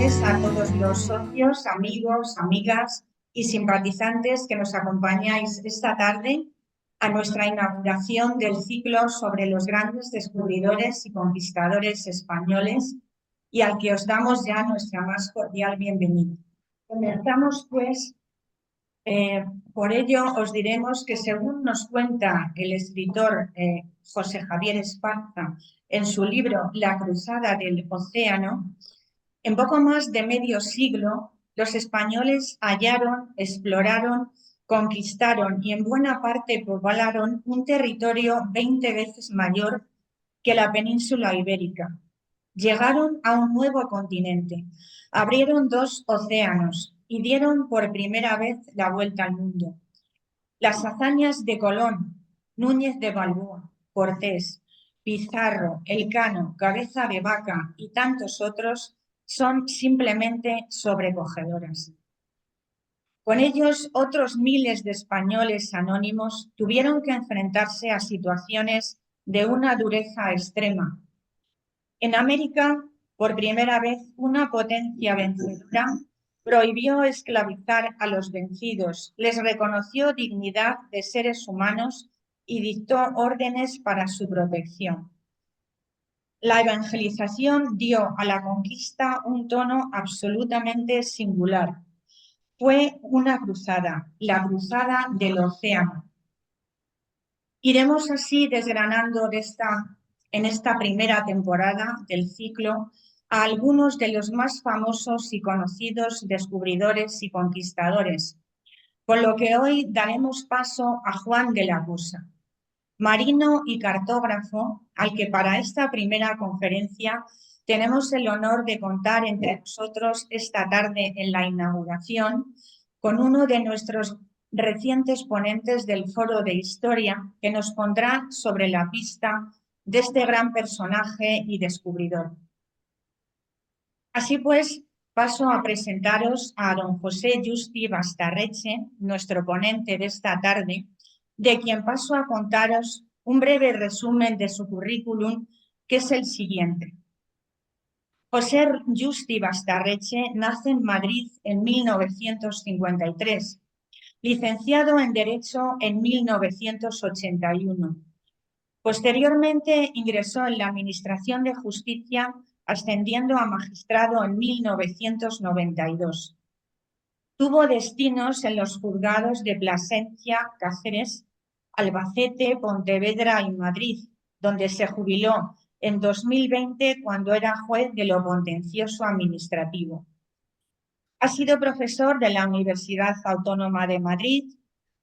tardes a todos los socios, amigos, amigas y simpatizantes que nos acompañáis esta tarde a nuestra inauguración del ciclo sobre los grandes descubridores y conquistadores españoles y al que os damos ya nuestra más cordial bienvenida. Comenzamos pues, por ello os diremos que según nos cuenta el escritor José Javier Esparza en su libro La cruzada del océano, en poco más de medio siglo, los españoles hallaron, exploraron, conquistaron y en buena parte poblaron un territorio 20 veces mayor que la península ibérica. Llegaron a un nuevo continente, abrieron 2 océanos y dieron por primera vez la vuelta al mundo. Las hazañas de Colón, Núñez de Balboa, Cortés, Pizarro, Elcano, Cabeza de Vaca y tantos otros son simplemente sobrecogedoras. Con ellos, otros miles de españoles anónimos tuvieron que enfrentarse a situaciones de una dureza extrema. En América, por primera vez, una potencia vencedora prohibió esclavizar a los vencidos, les reconoció dignidad de seres humanos y dictó órdenes para su protección. La evangelización dio a la conquista un tono absolutamente singular. Fue una cruzada, la cruzada del océano. Iremos así desgranando en esta primera temporada del ciclo a algunos de los más famosos y conocidos descubridores y conquistadores, con lo que hoy daremos paso a Juan de la Cosa, marino y cartógrafo, al que para esta primera conferencia tenemos el honor de contar entre nosotros esta tarde en la inauguración con uno de nuestros recientes ponentes del Foro de Historia que nos pondrá sobre la pista de este gran personaje y descubridor. Así pues, paso a presentaros a don José Justi Bastarreche, nuestro ponente de esta tarde, de quien paso a contaros un breve resumen de su currículum, que es el siguiente. José Justi Bastarreche nace en Madrid en 1953, licenciado en Derecho en 1981. Posteriormente ingresó en la Administración de Justicia, ascendiendo a magistrado en 1992. Tuvo destinos en los juzgados de Plasencia, Cáceres, Albacete, Pontevedra y Madrid, donde se jubiló en 2020 cuando era juez de lo contencioso administrativo. Ha sido profesor de la Universidad Autónoma de Madrid,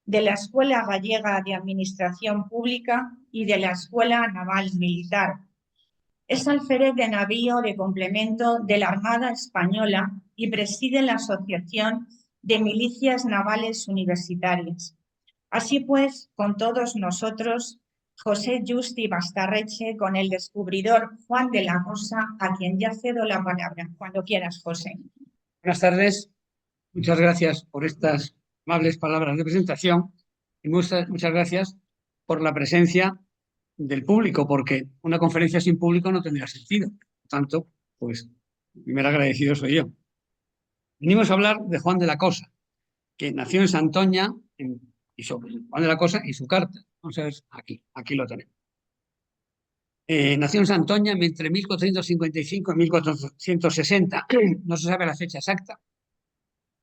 de la Escuela Gallega de Administración Pública y de la Escuela Naval Militar. Es alférez de navío de complemento de la Armada Española y preside la Asociación de Milicias Navales Universitarias. Así pues, con todos nosotros, José Justi Bastarreche, con el descubridor Juan de la Cosa, a quien ya cedo la palabra. Cuando quieras, José. Buenas tardes. Muchas gracias por estas amables palabras de presentación y muchas gracias por la presencia del público, porque una conferencia sin público no tendría sentido. Por tanto, pues, el primer agradecido soy yo. Venimos a hablar de Juan de la Cosa, que nació en Santoña, y sobre Juan de la Cosa y su carta. Vamos a ver, aquí lo tenemos. Nació en Santoña entre 1455 y 1460. No se sabe la fecha exacta.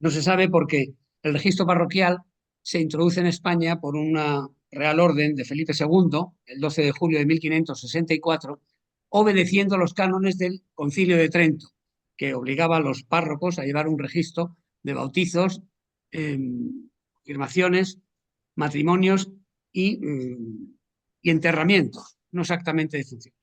No se sabe porque el registro parroquial se introduce en España por una Real Orden de Felipe II, el 12 de julio de 1564, obedeciendo los cánones del Concilio de Trento, que obligaba a los párrocos a llevar un registro de bautizos, confirmaciones, matrimonios y enterramientos, no exactamente de funciones.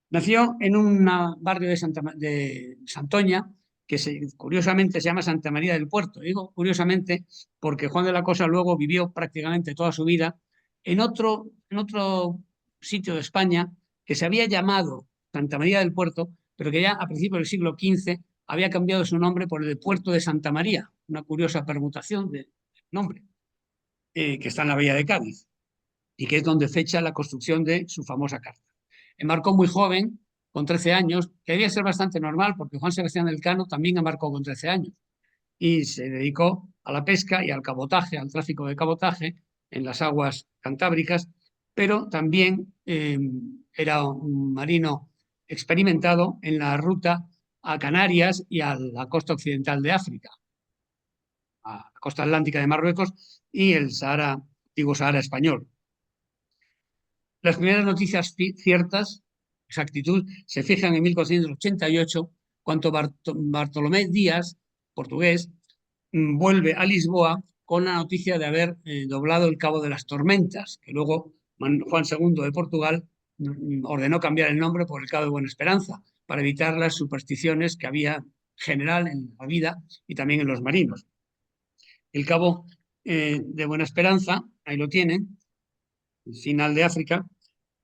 Nació en un barrio de Santoña, que curiosamente se llama Santa María del Puerto. Digo curiosamente porque Juan de la Cosa luego vivió prácticamente toda su vida en otro sitio de España que se había llamado Santa María del Puerto, pero que ya a principios del siglo XV había cambiado su nombre por el de Puerto de Santa María, una curiosa permutación de nombre, que está en la Bahía de Cádiz y que es donde fecha la construcción de su famosa carta. Embarcó muy joven con 13 años, que debía ser bastante normal porque Juan Sebastián Elcano también embarcó con 13 años y se dedicó a la pesca y al cabotaje, al tráfico de cabotaje en las aguas cantábricas, pero también era un marino experimentado en la ruta a Canarias y a la costa occidental de África, a la costa atlántica de Marruecos y el Sahara, digo Sahara español. Las primeras noticias ciertas, exactitud, se fijan en 1488, cuando Bartolomé Díaz, portugués, vuelve a Lisboa con la noticia de haber doblado el Cabo de las Tormentas, que luego Juan II de Portugal ordenó cambiar el nombre por el Cabo de Buena Esperanza, para evitar las supersticiones que había general en la vida y también en los marinos. El Cabo de Buena Esperanza, ahí lo tienen, el final de África.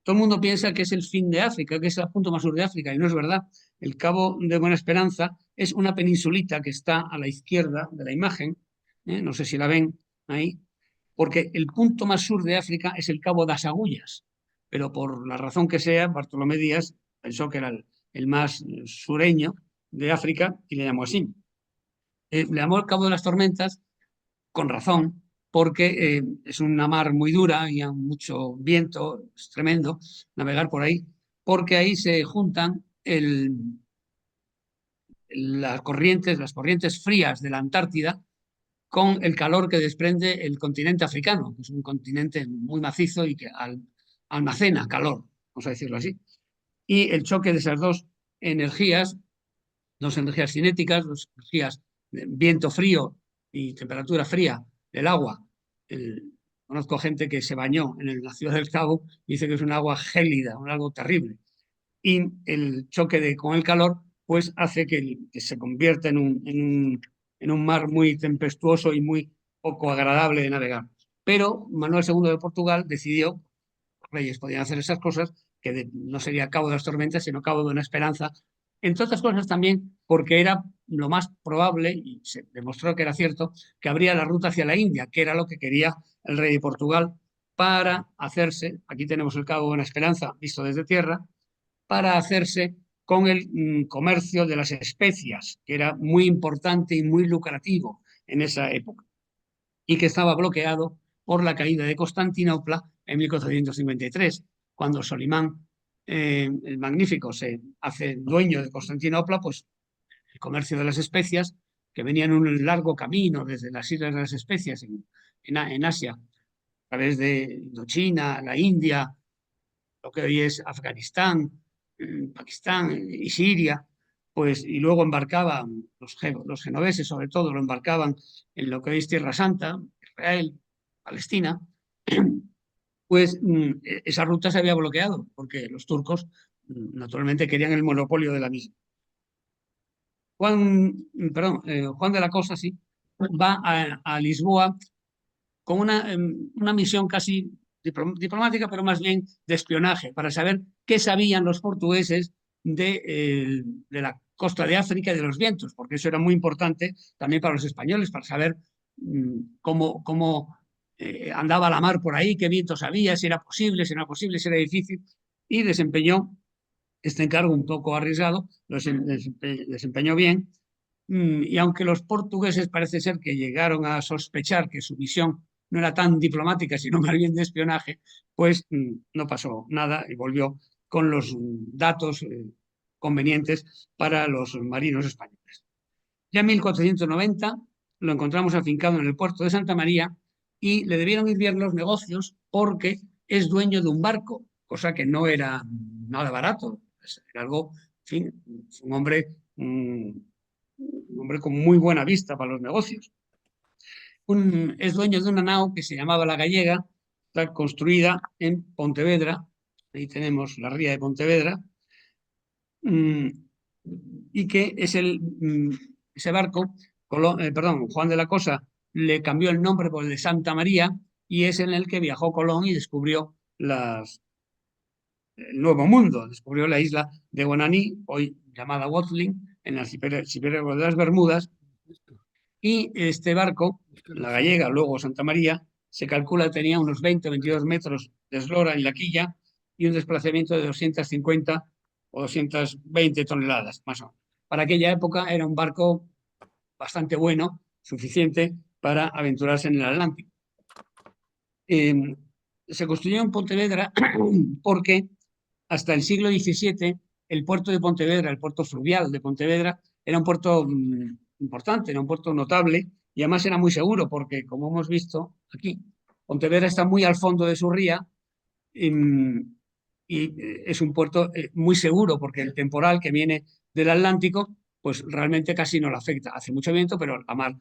Todo el mundo piensa que es el fin de África, que es el punto más sur de África, y no es verdad. El Cabo de Buena Esperanza es una peninsulita que está a la izquierda de la imagen, no sé si la ven ahí, porque el punto más sur de África es el Cabo das Agullas, pero por la razón que sea, Bartolomé Díaz pensó que era el más sureño de África y le llamó así. Le llamó el Cabo de las Tormentas con razón, porque es una mar muy dura y hay mucho viento, es tremendo navegar por ahí, porque ahí se juntan las corrientes frías de la Antártida con el calor que desprende el continente africano, que es un continente muy macizo y que almacena calor, vamos a decirlo así. Y el choque de esas dos energías cinéticas, dos energías de viento frío y temperatura fría del agua. Conozco gente que se bañó en la ciudad del Cabo y dice que es un agua gélida, un algo terrible. Y el choque con el calor pues hace que se convierta en un mar muy tempestuoso y muy poco agradable de navegar. Pero Manuel II de Portugal decidió, los reyes podían hacer esas cosas, que no sería Cabo de las Tormentas, sino Cabo de una Esperanza, entre otras cosas también porque era lo más probable, y se demostró que era cierto, que abría la ruta hacia la India, que era lo que quería el rey de Portugal para hacerse, aquí tenemos el Cabo de una Esperanza visto desde tierra, para hacerse con el comercio de las especias, que era muy importante y muy lucrativo en esa época, y que estaba bloqueado por la caída de Constantinopla en 1453, cuando Solimán el Magnífico se hace dueño de Constantinopla, pues el comercio de las especias, que venían un largo camino desde las Islas de las Especias en Asia, a través de Indochina, la India, lo que hoy es Afganistán, Pakistán y Siria, pues, y luego embarcaban, los genoveses sobre todo, lo embarcaban en lo que hoy es Tierra Santa, Israel, Palestina, pues esa ruta se había bloqueado porque los turcos naturalmente querían el monopolio de la misma. Juan de la Cosa, sí, va a Lisboa con una misión casi diplomática, pero más bien de espionaje, para saber qué sabían los portugueses de la costa de África y de los vientos, porque eso era muy importante también para los españoles, para saber cómo andaba la mar por ahí, qué vientos había, si era posible, si no era posible, si era difícil, y desempeñó este encargo un poco arriesgado, lo desempeñó bien, y aunque los portugueses parece ser que llegaron a sospechar que su misión no era tan diplomática, sino más bien de espionaje, pues no pasó nada y volvió con los datos convenientes para los marinos españoles. Ya en 1490 lo encontramos afincado en el puerto de Santa María y le debieron ir bien los negocios porque es dueño de un barco, cosa que no era nada barato, era algo, en fin, un hombre con muy buena vista para los negocios. Es dueño de una nao que se llamaba La Gallega, está construida en Pontevedra, ahí tenemos la ría de Pontevedra, y que es ese barco, Juan de la Cosa le cambió el nombre por el de Santa María y es en el que viajó Colón y descubrió el Nuevo Mundo, descubrió la isla de Guananí, hoy llamada Watling, en el archipiélago de las Bermudas, y este barco, La Gallega, luego Santa María, se calcula que tenía unos 20 o 22 metros de eslora en la quilla y un desplazamiento de 250 o 220 toneladas, más o menos. Para aquella época era un barco bastante bueno, suficiente para aventurarse en el Atlántico. Se construyó en Pontevedra porque hasta el siglo XVII el puerto de Pontevedra, el puerto fluvial de Pontevedra, era un puerto importante, era un puerto notable y además era muy seguro porque, como hemos visto aquí, Pontevedra está muy al fondo de su ría y es un puerto muy seguro porque el temporal que viene del Atlántico pues realmente casi no le afecta. Hace mucho viento, pero la mar,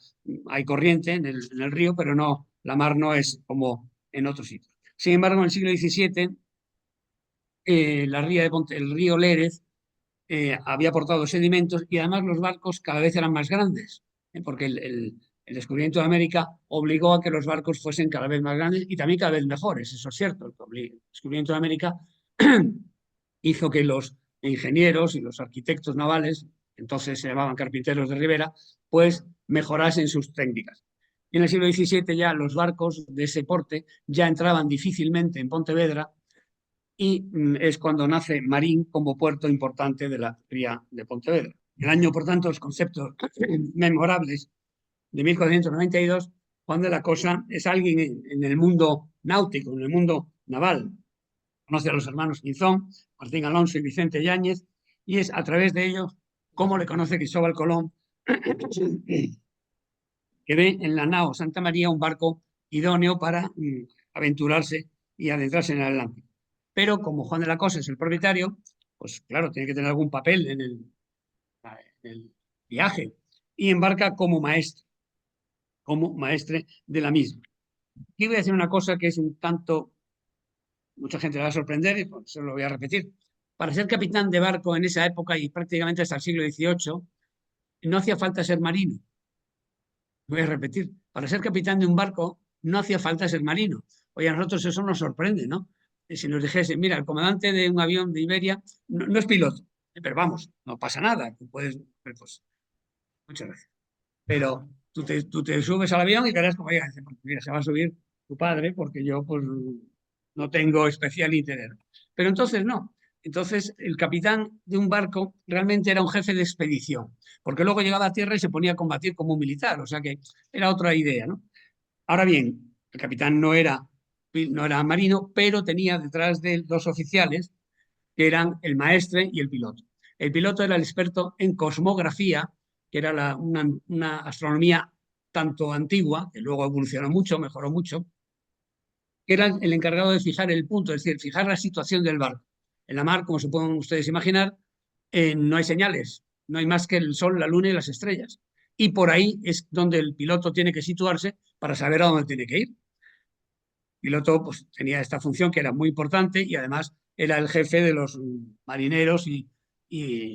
hay corriente en el río, pero no, la mar no es como en otros sitios. Sin embargo, en el siglo XVII, el río Lérez había aportado sedimentos y además los barcos cada vez eran más grandes, porque el descubrimiento de América obligó a que los barcos fuesen cada vez más grandes y también cada vez mejores, eso es cierto. El descubrimiento de América hizo que los ingenieros y los arquitectos navales, entonces se llamaban carpinteros de ribera, pues mejorasen sus técnicas. Y en el siglo XVII ya los barcos de ese porte ya entraban difícilmente en Pontevedra y es cuando nace Marín como puerto importante de la ría de Pontevedra. El año, por tanto, los conceptos memorables de 1492, cuando la cosa es alguien en el mundo náutico, en el mundo naval. Conoce a los hermanos Pinzón, Martín Alonso y Vicente Yáñez, y es a través de ellos cómo le conoce Cristóbal Colón, que ve en la nao Santa María un barco idóneo para aventurarse y adentrarse en el Atlántico. Pero como Juan de la Cosa es el propietario, pues claro, tiene que tener algún papel en el viaje y embarca como maestre de la misma. Aquí voy a decir una cosa que es un tanto, mucha gente le va a sorprender y pues, se lo voy a repetir. Para ser capitán de barco en esa época y prácticamente hasta el siglo XVIII, no hacía falta ser marino. Voy a repetir, para ser capitán de un barco no hacía falta ser marino. Oye, a nosotros eso nos sorprende, ¿no? Si nos dijese, mira, el comandante de un avión de Iberia no es piloto, pero vamos, no pasa nada, tú puedes, pues, muchas gracias. Pero tú te subes al avión y verás como llega, pues, mira, se va a subir tu padre porque yo pues no tengo especial interés. Pero entonces no. Entonces el capitán de un barco realmente era un jefe de expedición, porque luego llegaba a tierra y se ponía a combatir como un militar, o sea que era otra idea, ¿no? Ahora bien, el capitán no era marino, pero tenía detrás de él dos oficiales que eran el maestre y el piloto. El piloto era el experto en cosmografía, que era una astronomía tanto antigua, que luego evolucionó mucho, mejoró mucho, que era el encargado de fijar el punto, es decir, fijar la situación del barco. En la mar, como se pueden ustedes imaginar, no hay señales, no hay más que el sol, la luna y las estrellas. Y por ahí es donde el piloto tiene que situarse para saber a dónde tiene que ir. El piloto pues, tenía esta función que era muy importante y además era el jefe de los marineros y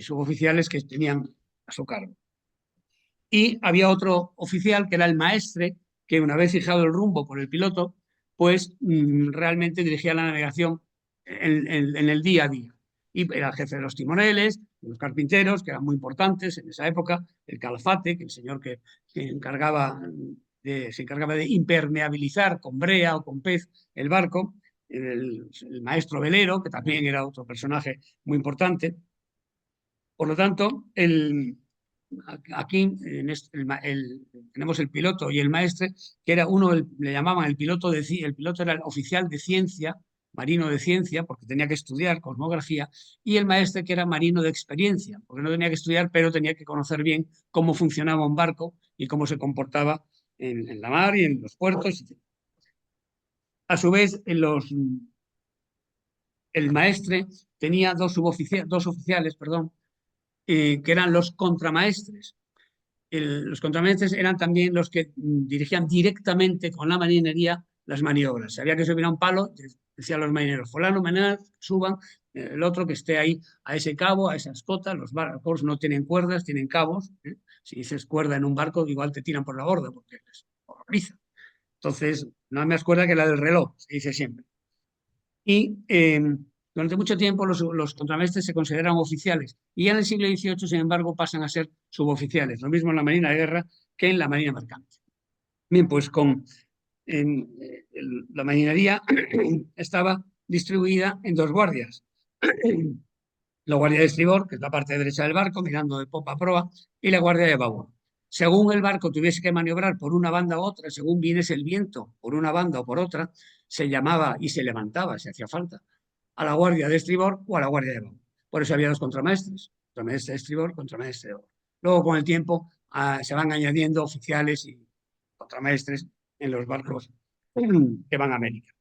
suboficiales que tenían a su cargo. Y había otro oficial que era el maestre, que una vez fijado el rumbo por el piloto, pues realmente dirigía la navegación en el día a día. Y era el jefe de los timoneles, de los carpinteros, que eran muy importantes en esa época, el calafate, que el señor que se encargaba de impermeabilizar con brea o con pez el barco, el maestro velero, que también era otro personaje muy importante. Por lo tanto, aquí tenemos el piloto y el maestre, que era uno, le llamaban el piloto era el oficial de ciencia, marino de ciencia, porque tenía que estudiar cosmografía, y el maestre que era marino de experiencia, porque no tenía que estudiar, pero tenía que conocer bien cómo funcionaba un barco y cómo se comportaba en la mar y en los puertos. A su vez, el maestre tenía dos oficiales, perdón, que eran los contramaestres. Los contramaestres eran también los que dirigían directamente con la marinería las maniobras. Sabía que se hubiera un palo, decían los marineros, fulano, mañana suban, el otro que esté ahí a ese cabo, a esas cotas. Los barcos no tienen cuerdas, tienen cabos. Si dices cuerda en un barco, igual te tiran por la borda porque les horroriza. Entonces, no me acuerdo que la del reloj, se dice siempre. Y durante mucho tiempo los contramaestres se consideran oficiales y ya en el siglo XVIII, sin embargo, pasan a ser suboficiales, lo mismo en la Marina de Guerra que en la Marina Mercante. Bien, pues la marinería estaba distribuida en dos guardias. la guardia de estribor, que es la parte derecha del barco, mirando de popa a proa, y la guardia de babor. Según el barco tuviese que maniobrar por una banda u otra, según viniese el viento por una banda o por otra, se llamaba y se levantaba, si hacía falta, a la guardia de estribor o a la guardia de babor. Por eso había dos contramaestres, contramaestre de estribor, contramaestre de babor. Luego, con el tiempo, se van añadiendo oficiales y contramaestres en los barcos que van a América.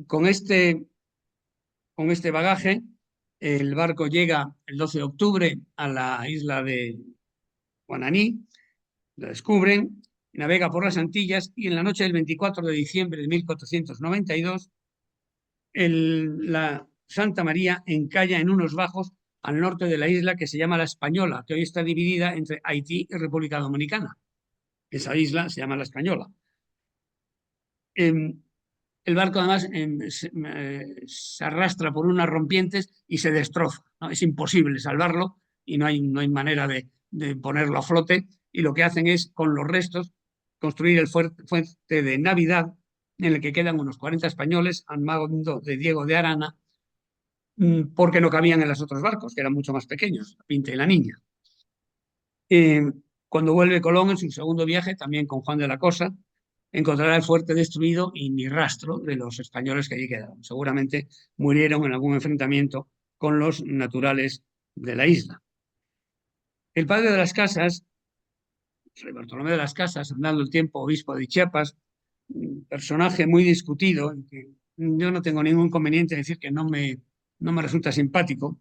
Con este bagaje, el barco llega el 12 de octubre a la isla de Guananí, la descubren, navega por las Antillas y en la noche del 24 de diciembre de 1492 la Santa María encalla en unos bajos al norte de la isla que se llama La Española, que hoy está dividida entre Haití y República Dominicana. Esa isla se llama La Española. El barco además se arrastra por unas rompientes y se destroza, ¿no? Es imposible salvarlo y no hay manera de ponerlo a flote, y lo que hacen es, con los restos, construir el fuerte de Navidad, en el que quedan unos 40 españoles al mando de Diego de Arana, porque no cabían en los otros barcos, que eran mucho más pequeños, la Pinta y la Niña. Cuando vuelve Colón en su segundo viaje, también con Juan de la Cosa, encontrará el fuerte destruido y ni rastro de los españoles que allí quedaron. Seguramente murieron en algún enfrentamiento con los naturales de la isla. El padre de las Casas, Fray Bartolomé de las Casas, andando el tiempo obispo de Chiapas, un personaje muy discutido, que yo no tengo ningún inconveniente en decir que no me resulta simpático,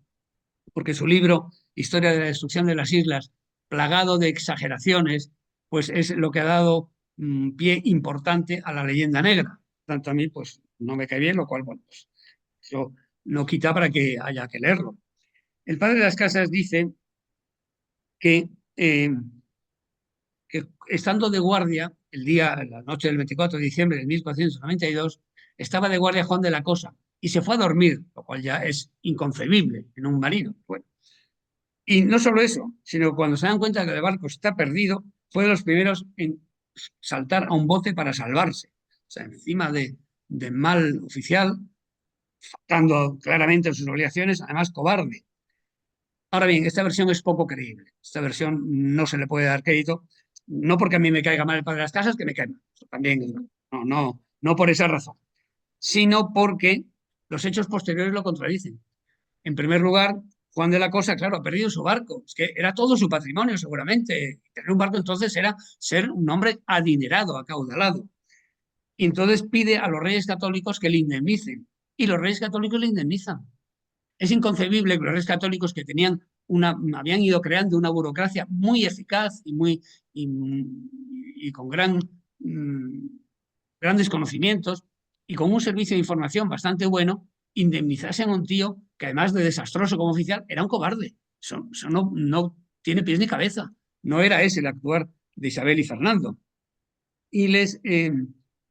porque su libro Historia de la destrucción de las islas, plagado de exageraciones, pues es lo que ha dado pie importante a la leyenda negra. Tanto a mí, pues no me cae bien, lo cual, bueno, pues eso no quita para que haya que leerlo. El padre de las Casas dice que estando de guardia la noche del 24 de diciembre de 1492, estaba de guardia Juan de la Cosa y se fue a dormir, lo cual ya es inconcebible en un marino. Bueno, y no solo eso, sino cuando se dan cuenta que el barco está perdido, fue de los primeros en saltar a un bote para salvarse. O sea, encima de mal oficial, faltando claramente en sus obligaciones, además cobarde. Ahora bien, esta versión es poco creíble. Esta versión no se le puede dar crédito, no porque a mí me caiga mal el padre de las Casas, que me cae mal. También, no por esa razón, sino porque los hechos posteriores lo contradicen. En primer lugar, Juan de la Cosa, claro, ha perdido su barco. Es que era todo su patrimonio, seguramente. Tener un barco entonces era ser un hombre adinerado, acaudalado. Y entonces pide a los reyes católicos que le indemnicen. Y los reyes católicos le indemnizan. Es inconcebible que los reyes católicos, que habían ido creando una burocracia muy eficaz y con grandes conocimientos y con un servicio de información bastante bueno, indemnizasen a un tío que, además de desastroso como oficial, era un cobarde. Eso no tiene pies ni cabeza. No era ese el actuar de Isabel y Fernando. Y le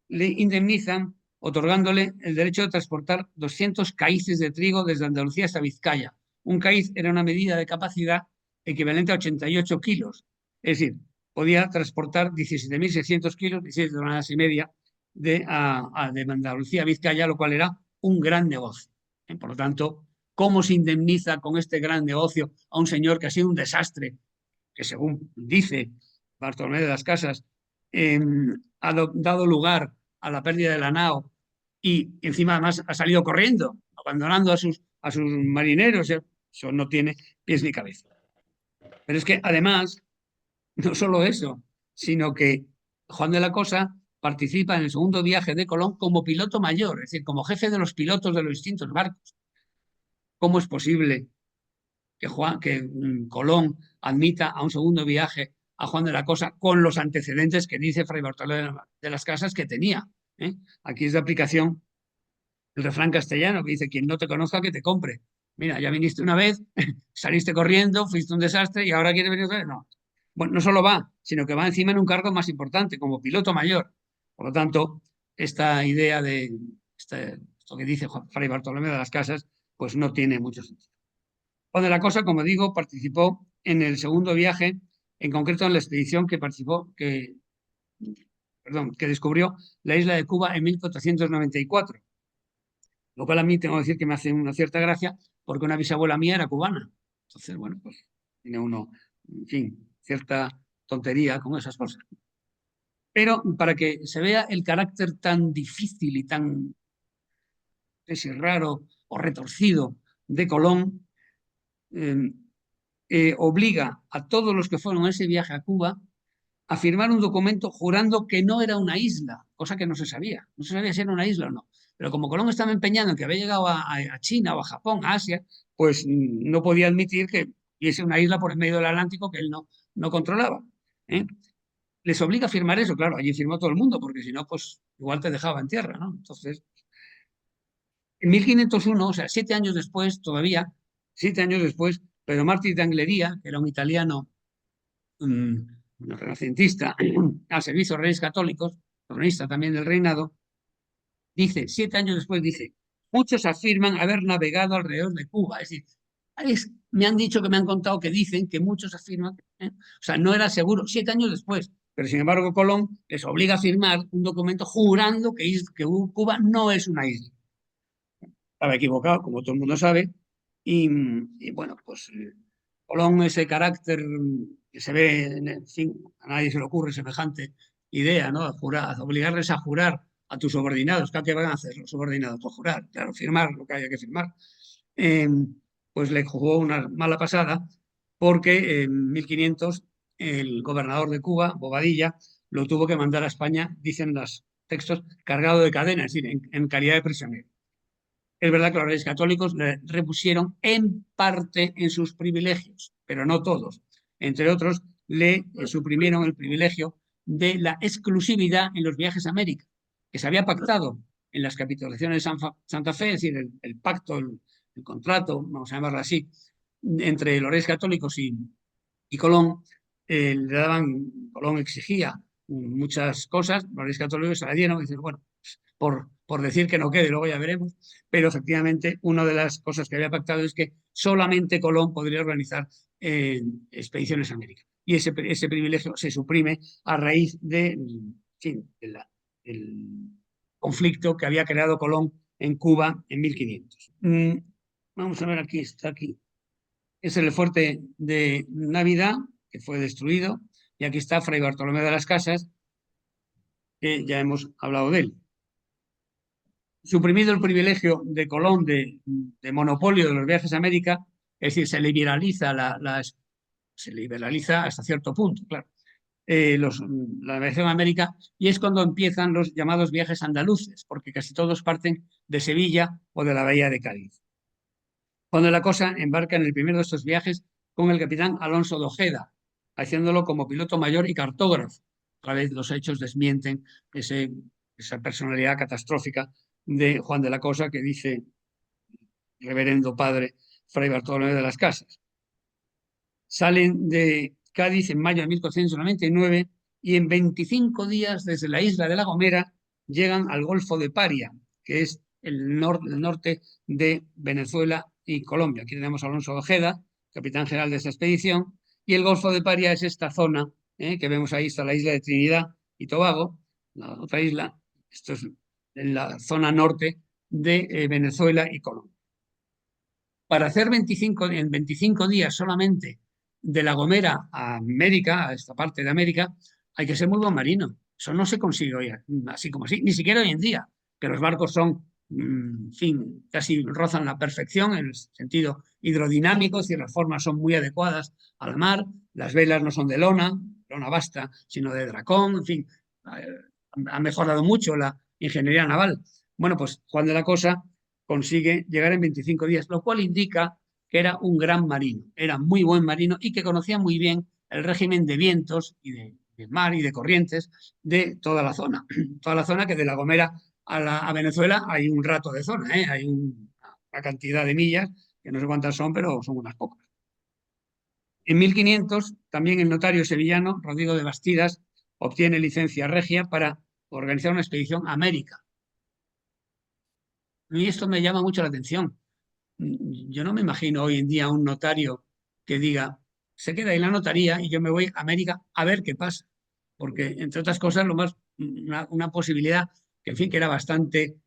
indemnizan otorgándole el derecho de transportar 200 caíces de trigo desde Andalucía hasta Vizcaya. Un caíz era una medida de capacidad equivalente a 88 kilos. Es decir, podía transportar 17.600 kilos, 17 toneladas y media, de Andalucía a Vizcaya, lo cual era un gran negocio. Por lo tanto, ¿cómo se indemniza con este gran negocio a un señor que ha sido un desastre, que, según dice Bartolomé de las Casas, ha dado lugar a la pérdida de la nao y encima además ha salido corriendo, abandonando a sus marineros? Eso no tiene pies ni cabeza. Pero es que además, no solo eso, sino que Juan de la Cosa participa en el segundo viaje de Colón como piloto mayor, es decir, como jefe de los pilotos de los distintos barcos. ¿Cómo es posible que Colón admita a un segundo viaje a Juan de la Cosa con los antecedentes que dice Fray Bartolomé de las Casas que tenía? Aquí es de aplicación el refrán castellano que dice: quien no te conozca, que te compre. Mira, ya viniste una vez, saliste corriendo, fuiste un desastre y ahora quieres venir otra vez. No. Bueno, no solo va, sino que va encima en un cargo más importante, como piloto mayor. Por lo tanto, esta idea de esto que dice Fray Bartolomé de las Casas, pues no tiene mucho sentido. Juan de la Cosa, como digo, participó en el segundo viaje, en concreto en la expedición que descubrió la isla de Cuba en 1494. Lo cual a mí tengo que decir que me hace una cierta gracia, porque una bisabuela mía era cubana. Entonces, bueno, pues tiene uno, en fin, cierta tontería con esas cosas. Pero para que se vea el carácter tan difícil y tan raro o retorcido de Colón, obliga a todos los que fueron a ese viaje a Cuba a firmar un documento jurando que no era una isla, cosa que no se sabía. No se sabía si era una isla o no. Pero como Colón estaba empeñado en que había llegado a China o a Japón, a Asia, pues no podía admitir que hubiese una isla por el medio del Atlántico que él no controlaba. Les obliga a firmar eso, claro, allí firmó todo el mundo, porque si no, pues igual te dejaba en tierra, ¿no? Entonces, en 1501, o sea, 7 años después, todavía, 7 años después, Pedro Martí de Anglería, que era un italiano renacentista al servicio de Reyes Católicos, cronista también del reinado, dice, 7 años después, dice, muchos afirman haber navegado alrededor de Cuba. Es decir, me han dicho que me han contado que dicen que muchos afirman, o sea, no era seguro, 7 años después, pero sin embargo Colón les obliga a firmar un documento jurando que Cuba no es una isla. Estaba equivocado, como todo el mundo sabe, y bueno, pues Colón, ese carácter que se ve, en fin, a nadie se le ocurre semejante idea, ¿no? Obligarles a jurar a tus subordinados. ¿Qué van a hacer los subordinados? Pues jurar, claro, firmar lo que haya que firmar. Pues le jugó una mala pasada porque en 1500 el gobernador de Cuba, Bobadilla, lo tuvo que mandar a España, dicen los textos, cargado de cadenas, es decir, en calidad de prisionero. Es verdad que los reyes católicos le repusieron en parte en sus privilegios, pero no todos. Entre otros, le suprimieron el privilegio de la exclusividad en los viajes a América, que se había pactado en las capitulaciones de Santa Fe, es decir, el pacto, el contrato, vamos a llamarlo así, entre los reyes católicos y Colón. Colón exigía muchas cosas, los reyes católicos se la dieron y dicen, bueno, por decir que no quede, luego ya veremos, pero efectivamente una de las cosas que había pactado es que solamente Colón podría organizar expediciones a América. Y ese privilegio se suprime a raíz del conflicto que había creado Colón en Cuba en 1500. Vamos a ver, aquí está, aquí. Es el fuerte de Navidad, que fue destruido, y aquí está Fray Bartolomé de las Casas, que ya hemos hablado de él. Suprimido el privilegio de Colón de monopolio de los viajes a América, es decir, se liberaliza hasta cierto punto, claro, la navegación a América, y es cuando empiezan los llamados viajes andaluces, porque casi todos parten de Sevilla o de la bahía de Cádiz. Juan de la Cosa embarca en el primero de estos viajes con el capitán Alonso de Ojeda, haciéndolo como piloto mayor y cartógrafo. Otra vez los hechos desmienten esa personalidad catastrófica de Juan de la Cosa que dice reverendo padre Fray Bartolomé de las Casas. Salen de Cádiz en mayo de 1499 y en 25 días desde la isla de La Gomera llegan al Golfo de Paria, que es el norte de Venezuela y Colombia. Aquí tenemos a Alonso de Ojeda, capitán general de esta expedición, y el Golfo de Paria es esta zona que vemos ahí, está la isla de Trinidad y Tobago, la otra isla. Esto es en la zona norte de Venezuela y Colombia. Para hacer en 25 días solamente de La Gomera a América, a esta parte de América, hay que ser muy buen marino. Eso no se consigue hoy, así como así, ni siquiera hoy en día, que los barcos son, en fin, casi rozan la perfección en el sentido hidrodinámico, es decir, las formas son muy adecuadas al mar, las velas no son de lona basta, sino de dracón, en fin, ha mejorado mucho la ingeniería naval. Bueno, pues Juan de la Cosa consigue llegar en 25 días, lo cual indica que era un gran marino, era muy buen marino y que conocía muy bien el régimen de vientos y de mar y de corrientes de toda la zona. Toda la zona que de La Gomera a Venezuela hay un rato de zona, hay una cantidad de millas, que no sé cuántas son, pero son unas pocas. En 1500, también el notario sevillano, Rodrigo de Bastidas, obtiene licencia regia para organizar una expedición a América. Y esto me llama mucho la atención. Yo no me imagino hoy en día un notario que diga, se queda en la notaría y yo me voy a América a ver qué pasa. Porque, entre otras cosas, una posibilidad que, en fin, que era bastante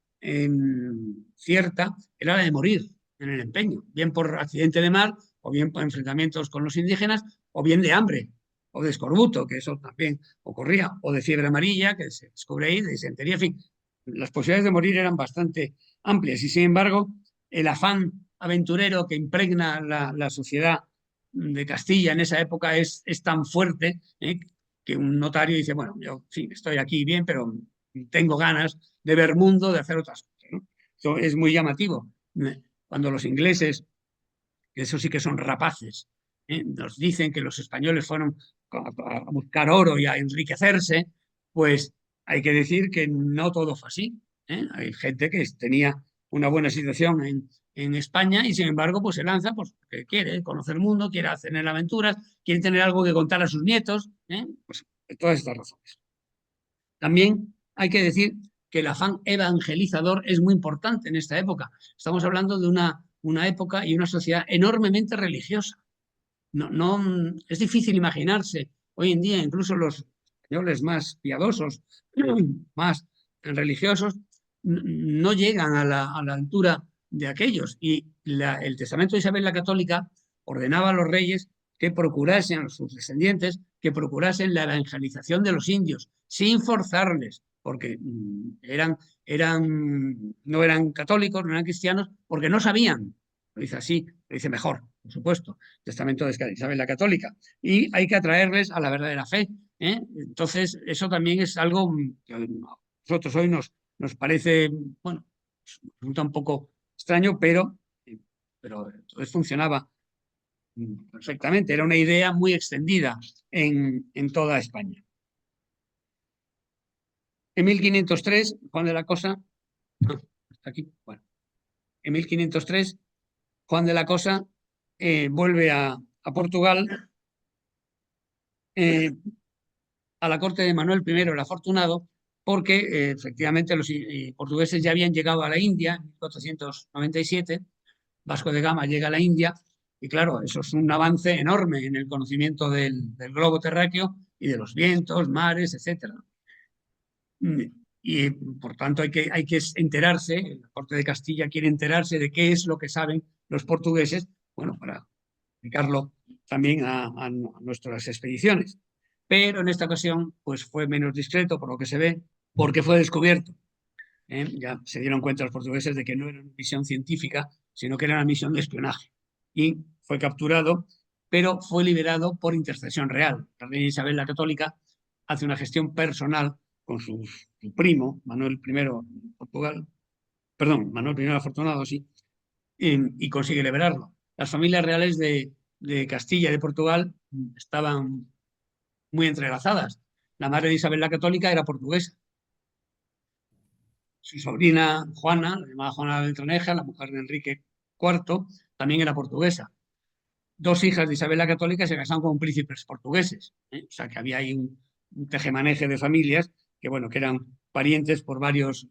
cierta, era la de morir. en el empeño, bien por accidente de mar, o bien por enfrentamientos con los indígenas, o bien de hambre, o de escorbuto, que eso también ocurría, o de fiebre amarilla, que se descubre ahí, de disentería, en fin. Las posibilidades de morir eran bastante amplias y, sin embargo, el afán aventurero que impregna la sociedad de Castilla en esa época es tan fuerte que un notario dice, bueno, yo sí, estoy aquí bien, pero tengo ganas de ver mundo, de hacer otras cosas, ¿no? Eso es muy llamativo. Cuando los ingleses, que eso sí que son rapaces, nos dicen que los españoles fueron a buscar oro y a enriquecerse, pues hay que decir que no todo fue así. Hay gente que tenía una buena situación en España y sin embargo pues se lanza pues, porque quiere conocer el mundo, quiere hacer aventuras, quiere tener algo que contar a sus nietos, pues todas estas razones. También hay que decir que el afán evangelizador es muy importante en esta época. Estamos hablando de una época y una sociedad enormemente religiosa. Es difícil imaginarse hoy en día, incluso los españoles más piadosos, más religiosos, no llegan a la altura de aquellos. Y el testamento de Isabel la Católica ordenaba a los reyes que procurasen, a sus descendientes, que procurasen la evangelización de los indios, sin forzarles, porque no eran católicos, no eran cristianos, porque no sabían. Lo dice así, lo dice mejor, por supuesto, testamento de Isabel la Católica. Y hay que atraerles a la verdadera fe. Entonces, eso también es algo que a nosotros hoy nos parece, bueno, resulta un poco extraño, pero entonces funcionaba perfectamente. Era una idea muy extendida en toda España. En 1503, Juan de la Cosa, aquí, bueno, en 1503, Juan de la Cosa vuelve a Portugal, a la corte de Manuel I el Afortunado, porque efectivamente los portugueses ya habían llegado a la India en 1497, Vasco de Gama llega a la India, y claro, eso es un avance enorme en el conocimiento del globo terráqueo y de los vientos, mares, etc. Y por tanto hay que enterarse, la Corte de Castilla quiere enterarse de qué es lo que saben los portugueses, bueno, para aplicarlo también a nuestras expediciones. Pero en esta ocasión pues fue menos discreto, por lo que se ve, porque fue descubierto. Ya se dieron cuenta los portugueses de que no era una misión científica, sino que era una misión de espionaje. Y fue capturado, pero fue liberado por intercesión real. La reina Isabel la Católica hace una gestión personal con su primo, Manuel I de Portugal, perdón, Manuel I Afortunado, sí, y consigue liberarlo. Las familias reales de Castilla y de Portugal estaban muy entrelazadas. La madre de Isabel la Católica era portuguesa. Su sobrina Juana, la llamada Juana Beltraneja, la mujer de Enrique IV, también era portuguesa. Dos hijas de Isabel la Católica se casaron con príncipes portugueses. O sea que había ahí un tejemaneje de familias que, bueno, que eran parientes por varios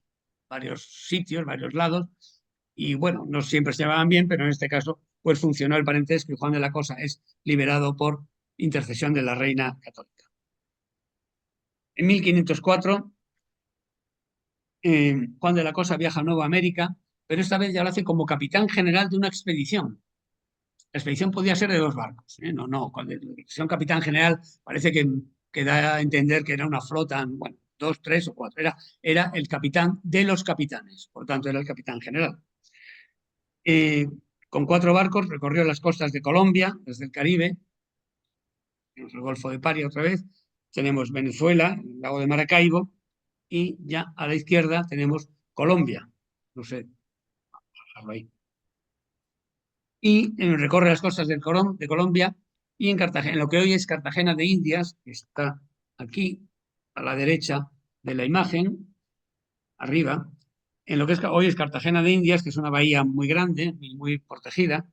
sitios, varios lados. Y bueno, no siempre se llevaban bien, pero en este caso pues funcionó el parentesco y Juan de la Cosa es liberado por intercesión de la reina católica. En 1504 Juan de la Cosa viaja a Nueva América, pero esta vez ya lo hace como capitán general de una expedición. La expedición podía ser de 2 barcos. Cuando la expedición capitán general parece que da a entender que era una flota, bueno, 2, 3 o 4. Era el capitán de los capitanes, por tanto era el capitán general. Con 4 barcos recorrió las costas de Colombia, desde el Caribe, tenemos el Golfo de Paria otra vez, tenemos Venezuela, el lago de Maracaibo, y ya a la izquierda tenemos Colombia. No sé, dejarlo ahí. Y recorre las costas de Colombia y en Cartagena, en lo que hoy es Cartagena de Indias, que está aquí a la derecha de la imagen, arriba, en lo que hoy es Cartagena de Indias, que es una bahía muy grande y muy protegida,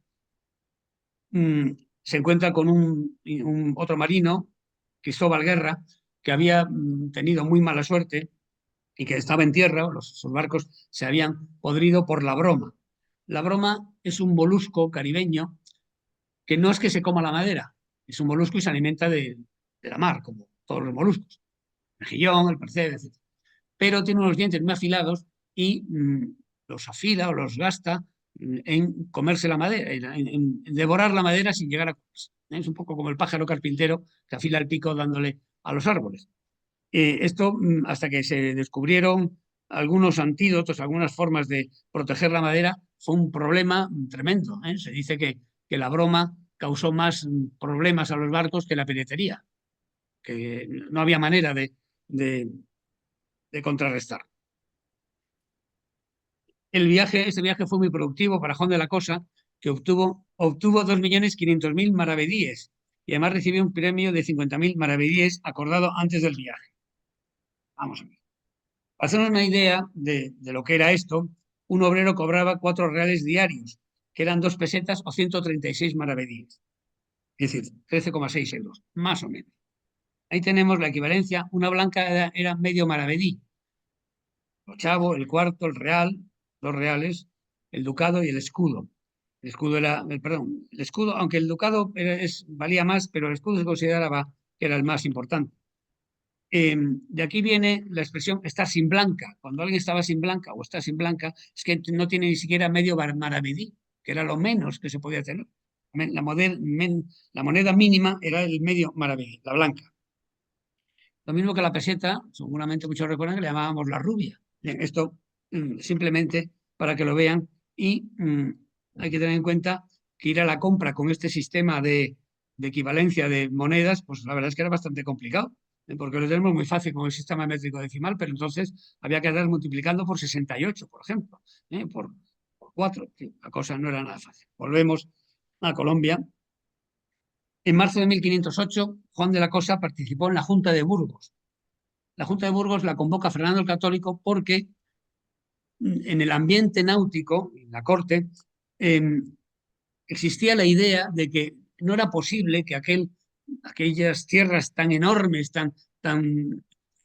se encuentra con otro marino, Cristóbal Guerra, que había tenido muy mala suerte y que estaba en tierra, sus barcos se habían podrido por la broma. La broma es un molusco caribeño que no es que se coma la madera, es un molusco y se alimenta de la mar, como todos los moluscos, el mejillón, el percebe, etc. Pero tiene unos dientes muy afilados y los afila o los gasta en comerse la madera, en devorar la madera sin llegar a comerse. Es un poco como el pájaro carpintero que afila el pico dándole a los árboles. Esto hasta que se descubrieron algunos antídotos, algunas formas de proteger la madera, fue un problema tremendo. Se dice que la broma causó más problemas a los barcos que la piratería, que no había manera de contrarrestar. Este viaje fue muy productivo para Juan de la Cosa, que obtuvo 2.500.000 maravedíes y además recibió un premio de 50.000 maravedíes acordado antes del viaje. Vamos a ver. Para hacernos una idea de lo que era esto, un obrero cobraba 4 reales diarios, que eran 2 pesetas o 136 maravedíes. Es decir, 13,6 euros, más o menos. Ahí tenemos la equivalencia. Una blanca era medio maravedí. El ochavo, el cuarto, el real, 2 reales, el ducado y el escudo. El escudo era, perdón, el escudo, aunque el ducado valía más, pero el escudo se consideraba que era el más importante. De aquí viene la expresión estar sin blanca. Cuando alguien estaba sin blanca o está sin blanca, es que no tiene ni siquiera medio maravedí, que era lo menos que se podía tener. La moneda mínima era el medio maravedí, la blanca. Lo mismo que la peseta, seguramente muchos recuerdan que le llamábamos la rubia. Bien, esto simplemente para que lo vean, y hay que tener en cuenta que ir a la compra con este sistema de equivalencia de monedas, pues la verdad es que era bastante complicado, porque lo tenemos muy fácil con el sistema métrico decimal, pero entonces había que andar multiplicando por 68, por ejemplo, por 4. La cosa no era nada fácil. Volvemos a Colombia. En marzo de 1508, Juan de la Cosa participó en la Junta de Burgos. La Junta de Burgos la convoca Fernando el Católico porque en el ambiente náutico, en la corte, existía la idea de que no era posible que aquellas tierras tan enormes, tan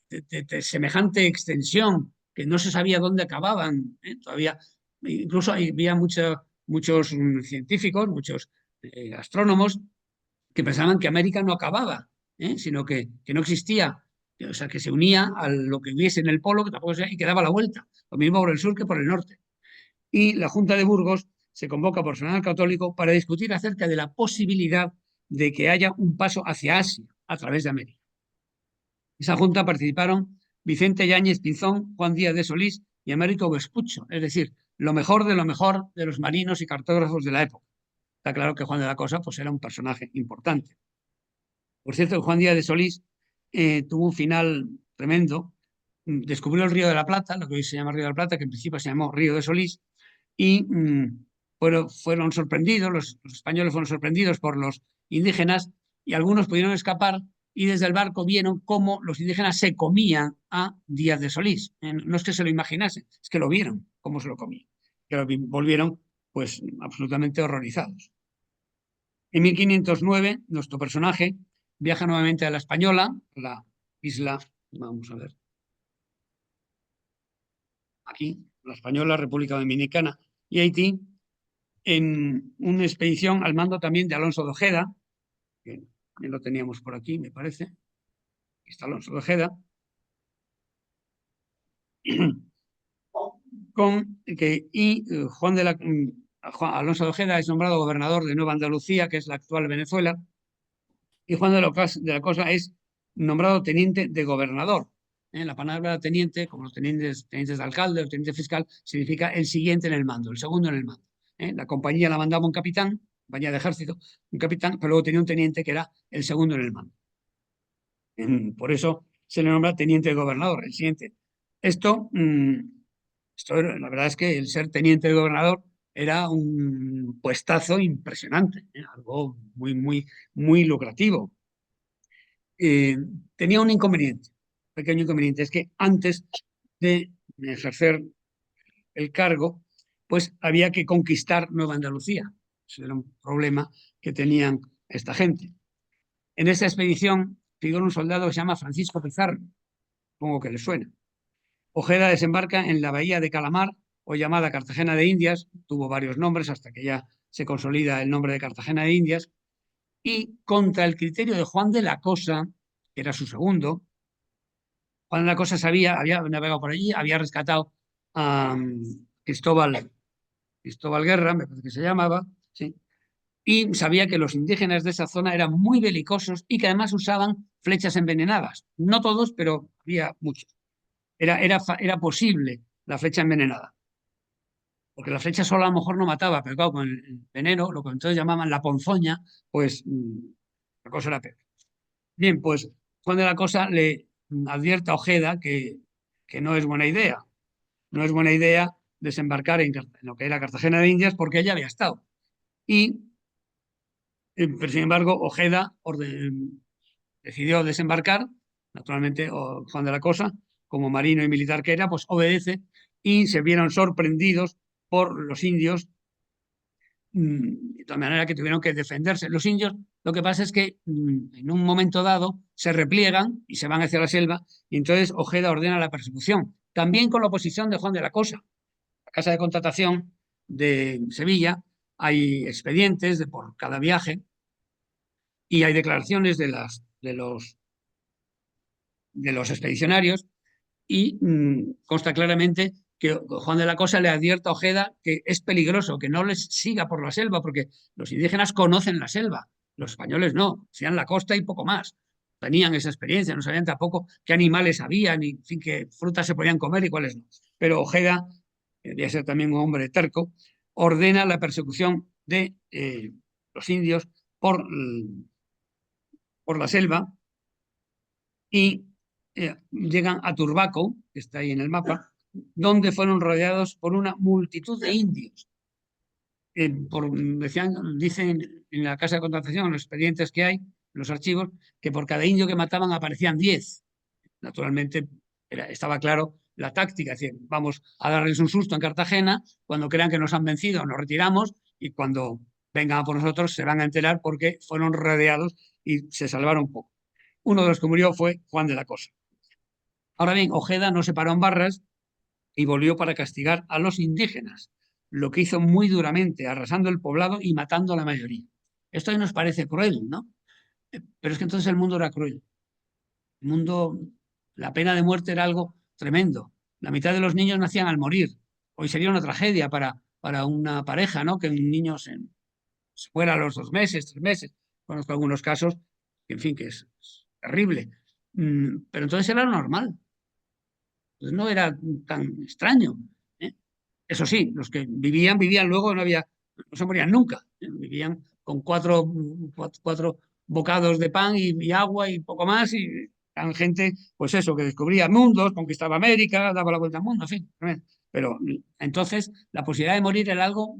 de semejante extensión, que no se sabía dónde acababan, todavía, incluso había muchos científicos, muchos astrónomos, que pensaban que América no acababa, sino que no existía, o sea, que se unía a lo que hubiese en el polo, que tampoco y que daba la vuelta, lo mismo por el sur que por el norte. Y la Junta de Burgos se convoca por Fernando el Católico para discutir acerca de la posibilidad de que haya un paso hacia Asia a través de América. En esa junta participaron Vicente Yáñez Pinzón, Juan Díaz de Solís y Américo Vespucho, es decir, lo mejor de los marinos y cartógrafos de la época. Está claro que Juan de la Cosa pues, era un personaje importante. Por cierto, Juan Díaz de Solís tuvo un final tremendo. Descubrió el Río de la Plata, lo que hoy se llama Río de la Plata, que en principio se llamó Río de Solís, y fueron sorprendidos, los españoles fueron sorprendidos por los indígenas, y algunos pudieron escapar, y desde el barco vieron cómo los indígenas se comían a Díaz de Solís. No es que se lo imaginasen, es que lo vieron, cómo se lo comían. Que volvieron pues absolutamente horrorizados. En 1509, nuestro personaje viaja nuevamente a La Española, la isla, vamos a ver, aquí, La Española, República Dominicana y Haití, en una expedición al mando también de Alonso de Ojeda, que lo teníamos por aquí, me parece. Aquí está Alonso de Ojeda. Alonso de Ojeda es nombrado gobernador de Nueva Andalucía, que es la actual Venezuela, y Juan de la Cosa es nombrado teniente de gobernador. La palabra teniente, como los tenientes de alcalde o teniente fiscal, significa el siguiente en el mando, el segundo en el mando. La compañía la mandaba un capitán, compañía de ejército, un capitán, pero luego tenía un teniente que era el segundo en el mando. Por eso se le nombra teniente de gobernador, el siguiente. Esto, la verdad es que el ser teniente de gobernador era un puestazo impresionante, algo muy lucrativo. Tenía un inconveniente, pequeño inconveniente, es que antes de ejercer el cargo, pues había que conquistar Nueva Andalucía. Ese era un problema que tenían esta gente. En esta expedición figura un soldado que se llama Francisco Pizarro, supongo que le suena. Ojeda desembarca en la bahía de Calamar, o llamada Cartagena de Indias, tuvo varios nombres hasta que ya se consolida el nombre de Cartagena de Indias, y contra el criterio de Juan de la Cosa, que era su segundo, Juan de la Cosa había navegado por allí, había rescatado a Cristóbal Cristóbal Guerra, me parece que se llamaba, ¿sí? Y sabía que los indígenas de esa zona eran muy belicosos y que además usaban flechas envenenadas. No todos, pero había muchos. Era posible la flecha envenenada. Porque la flecha sola a lo mejor no mataba, pero claro, con el veneno, lo que entonces llamaban la ponzoña, pues la cosa era peor. Bien, pues Juan de la Cosa le advierte a Ojeda que no es buena idea. No es buena idea desembarcar en lo que era Cartagena de Indias porque ella había estado. Y, pero sin embargo, Ojeda decidió desembarcar. Naturalmente, Juan de la Cosa, como marino y militar que era, pues obedece y se vieron sorprendidos por los indios, de tal manera que tuvieron que defenderse. Los indios, lo que pasa es que en un momento dado se repliegan y se van hacia la selva, y entonces Ojeda ordena la persecución, también con la oposición de Juan de la Cosa. La casa de contratación de Sevilla, hay expedientes por cada viaje y hay declaraciones de los expedicionarios y consta claramente que Juan de la Cosa le advierte a Ojeda que es peligroso, que no les siga por la selva, porque los indígenas conocen la selva, los españoles no, hacían la costa y poco más. Tenían esa experiencia, no sabían tampoco qué animales había, ni en fin, qué frutas se podían comer y cuáles no. Pero Ojeda, que debía ser también un hombre terco, ordena la persecución de los indios por la selva y llegan a Turbaco, que está ahí en el mapa, donde fueron rodeados por una multitud de indios. Dicen en la casa de contratación, en los expedientes que hay, en los archivos, que por cada indio que mataban aparecían 10. Naturalmente, estaba claro la táctica, es decir, vamos a darles un susto en Cartagena, cuando crean que nos han vencido nos retiramos y cuando vengan a por nosotros se van a enterar porque fueron rodeados y se salvaron poco. Uno de los que murió fue Juan de la Cosa. Ahora bien, Ojeda no se paró en barras y volvió para castigar a los indígenas, lo que hizo muy duramente, arrasando el poblado y matando a la mayoría. Esto hoy nos parece cruel, ¿no? Pero es que entonces el mundo era cruel. El mundo, la pena de muerte era algo tremendo. La mitad de los niños nacían al morir. Hoy sería una tragedia para una pareja, ¿no? Que un niño se fuera a los 2 meses, 3 meses. Conozco algunos casos, en fin, que es terrible. Pero entonces era normal. Pues no era tan extraño. ¿Eh? Eso sí, los que vivían luego, no se morían nunca. Vivían con cuatro bocados de pan y agua y poco más, y eran gente, pues eso, que descubría mundos, conquistaba América, daba la vuelta al mundo, en fin. Pero entonces la posibilidad de morir era algo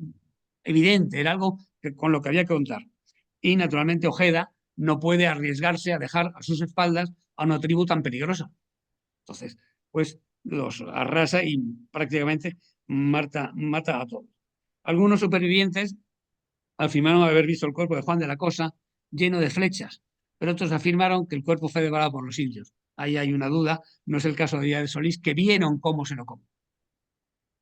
evidente, era algo con lo que había que contar. Y naturalmente Ojeda no puede arriesgarse a dejar a sus espaldas a una tribu tan peligrosa. Entonces, pues los arrasa y prácticamente mata a todos. Algunos supervivientes afirmaron haber visto el cuerpo de Juan de la Cosa lleno de flechas, pero otros afirmaron que el cuerpo fue devorado por los indios. Ahí hay una duda, no es el caso de Díaz de Solís, que vieron cómo se lo comió.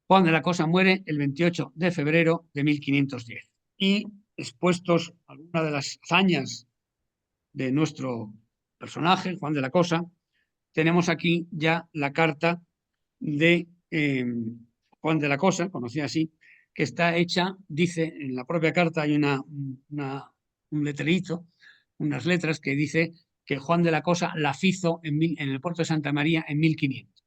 Juan de la Cosa muere el 28 de febrero de 1510. Y expuestos algunas de las hazañas de nuestro personaje, Juan de la Cosa, tenemos aquí ya la carta de Juan de la Cosa, conocida así, que está hecha, dice, en la propia carta hay un letrerito, unas letras que dice que Juan de la Cosa la hizo en el puerto de Santa María en 1500.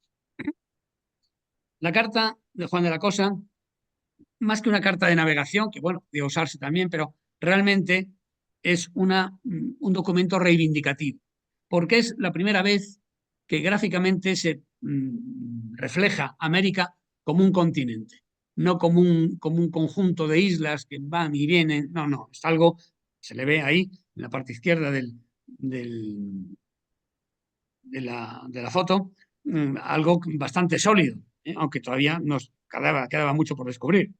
La carta de Juan de la Cosa, más que una carta de navegación, que bueno, de usarse también, pero realmente es un documento reivindicativo, porque es la primera vez que gráficamente se refleja América como un continente, no como un conjunto de islas que van y vienen, no, es algo, se le ve ahí en la parte izquierda de la foto, algo bastante sólido, aunque todavía nos quedaba mucho por descubrir.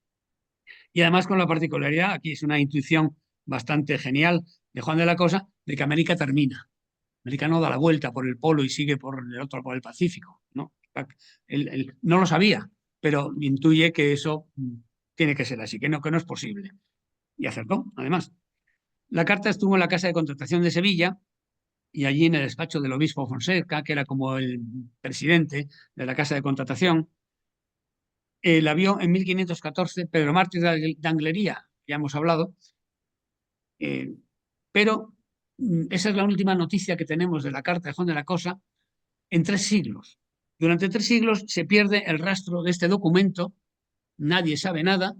Y además con la particularidad, aquí es una intuición bastante genial de Juan de la Cosa, de que América termina. América no da la vuelta por el polo y sigue por el otro, por el Pacífico, ¿no? Él no lo sabía, pero intuye que eso tiene que ser así, que no es posible. Y acertó, además. La carta estuvo en la Casa de Contratación de Sevilla y allí en el despacho del obispo Fonseca, que era como el presidente de la Casa de Contratación, la vio en 1514 Pedro Mártir de Anglería, ya hemos hablado, pero esa es la última noticia que tenemos de la carta de Juan de la Cosa en 3 siglos. Durante 3 siglos se pierde el rastro de este documento, nadie sabe nada,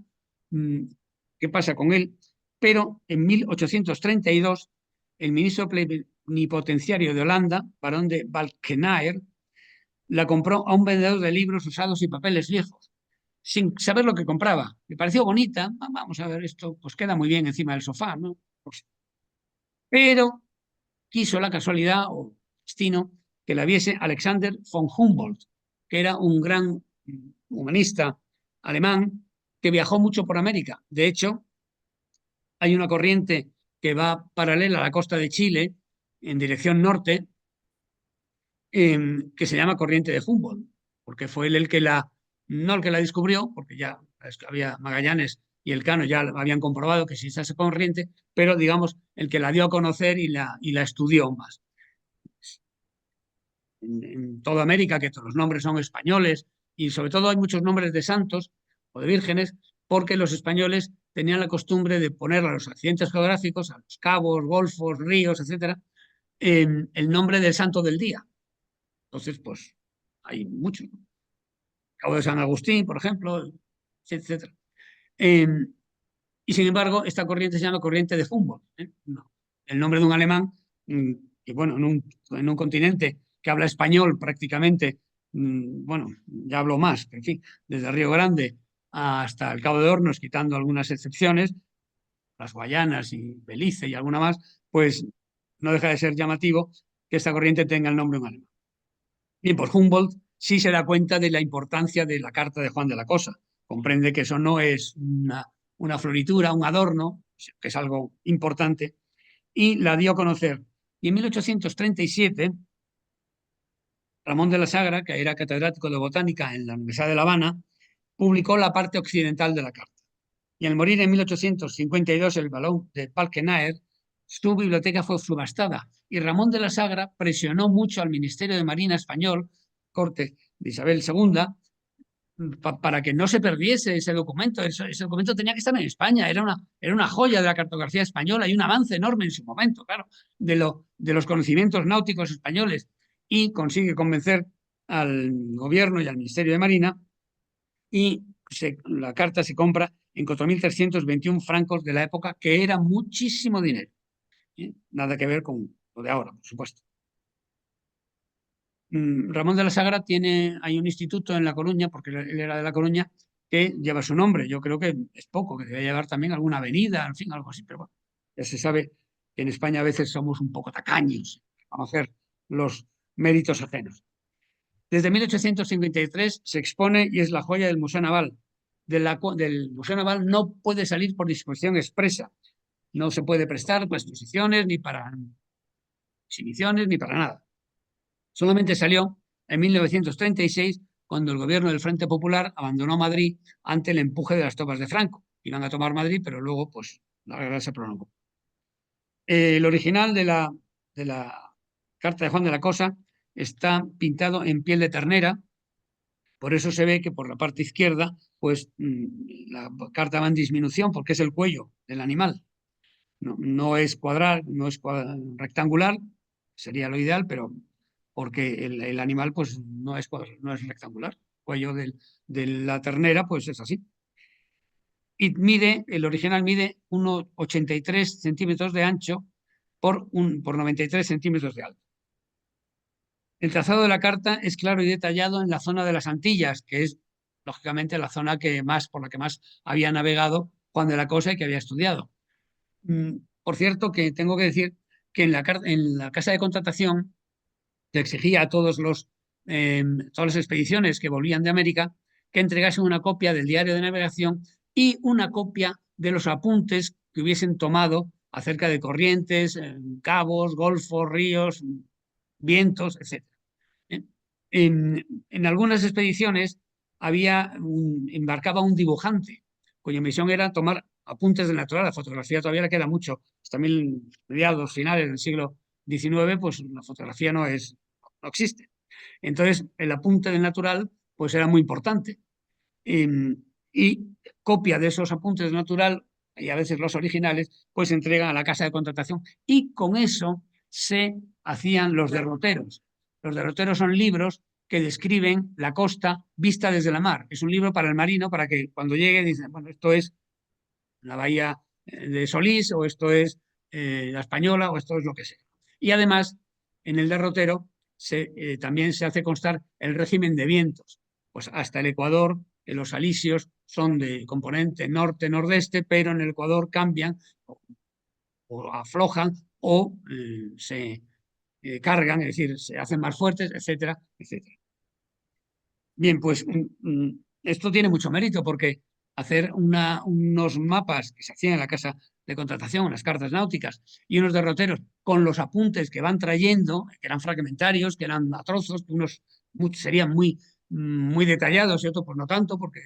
qué pasa con él, pero en 1832 el ministro plenipotenciario de Holanda, barón de Valkenaer, la compró a un vendedor de libros usados y papeles viejos, sin saber lo que compraba. Me pareció bonita, vamos a ver esto, pues queda muy bien encima del sofá, ¿no? Pues, pero quiso la casualidad o destino que la viese Alexander von Humboldt, que era un gran humanista alemán que viajó mucho por América. De hecho, hay una corriente que va paralela a la costa de Chile en dirección norte, que se llama corriente de Humboldt, porque fue él el que no el que la descubrió, porque ya había Magallanes y Elcano ya habían comprobado que existía esa corriente, pero digamos el que la dio a conocer y la estudió más. En toda América, que todos los nombres son españoles, y sobre todo hay muchos nombres de santos o de vírgenes, porque los españoles tenían la costumbre de poner a los accidentes geográficos, a los cabos, golfos, ríos, etcétera, el nombre del santo del día. Entonces, pues hay muchos. Cabo de San Agustín, por ejemplo, etcétera. Y sin embargo, esta corriente se llama corriente de Humboldt. No. El nombre de un alemán, que bueno, en un continente que habla español prácticamente, bueno, ya hablo más, pero en fin, desde Río Grande hasta el Cabo de Hornos, quitando algunas excepciones, las Guayanas y Belice y alguna más, pues no deja de ser llamativo que esta corriente tenga el nombre de un alemán. Bien, pues Humboldt sí se da cuenta de la importancia de la carta de Juan de la Cosa. Comprende que eso no es una floritura, un adorno, que es algo importante, y la dio a conocer. Y en 1837, Ramón de la Sagra, que era catedrático de botánica en la Universidad de La Habana, publicó la parte occidental de la carta. Y al morir en 1852 el barón de Valkenaer, su biblioteca fue subastada y Ramón de la Sagra presionó mucho al Ministerio de Marina español, corte de Isabel II, para que no se perdiese ese documento. Ese documento tenía que estar en España, era una joya de la cartografía española y un avance enorme en su momento, claro, de los conocimientos náuticos españoles. Y consigue convencer al gobierno y al Ministerio de Marina y la carta se compra en 4.321 francos de la época, que era muchísimo dinero. Nada que ver con lo de ahora, por supuesto. Ramón de la Sagra hay un instituto en La Coruña, porque él era de La Coruña, que lleva su nombre. Yo creo que es poco, que debe llevar también alguna avenida, en fin, algo así, pero bueno, ya se sabe que en España a veces somos un poco tacaños a hacer los méritos ajenos. Desde 1853 se expone y es la joya del Museo Naval. Del Museo Naval no puede salir por disposición expresa. No se puede prestar para exposiciones, ni para exhibiciones, ni para nada. Solamente salió en 1936, cuando el gobierno del Frente Popular abandonó Madrid ante el empuje de las tropas de Franco. Iban a tomar Madrid, pero luego pues, la guerra se prolongó. El original de la carta de Juan de la Cosa está pintado en piel de ternera. Por eso se ve que por la parte izquierda, pues la carta va en disminución porque es el cuello del animal. No es rectangular, sería lo ideal, pero porque el animal pues no es rectangular. El cuello de la ternera pues es así. Y el original mide 1,83 centímetros de ancho por 93 centímetros de alto. El trazado de la carta es claro y detallado en la zona de las Antillas, que es, lógicamente, la zona por la que más había navegado Juan de la Cosa y que había estudiado. Por cierto, que tengo que decir que en la casa de contratación se exigía a todas las expediciones que volvían de América que entregasen una copia del diario de navegación y una copia de los apuntes que hubiesen tomado acerca de corrientes, cabos, golfos, ríos, vientos, etc. En algunas expediciones embarcaba un dibujante cuya misión era tomar apuntes del natural. La fotografía todavía le queda mucho. Hasta mediados, finales del siglo XIX, pues la fotografía no existe. Entonces, el apunte del natural pues era muy importante. y copia de esos apuntes natural, y a veces los originales, pues se entregan a la casa de contratación. Y con eso se hacían los derroteros. Los derroteros son libros que describen la costa vista desde la mar. Es un libro para el marino, para que cuando llegue dice, bueno, esto es la bahía de Solís, o esto es la Española, o esto es lo que sea. Y además, en el derrotero también se hace constar el régimen de vientos. Pues hasta el Ecuador, los alisios son de componente norte-nordeste, pero en el Ecuador cambian o aflojan o se cargan, es decir, se hacen más fuertes, etcétera, etcétera. Bien, pues esto tiene mucho mérito porque hacer unos mapas que se hacían en la casa de contratación, unas cartas náuticas y unos derroteros con los apuntes que van trayendo, que eran fragmentarios, que eran a trozos, que unos serían muy detallados y otros pues no tanto porque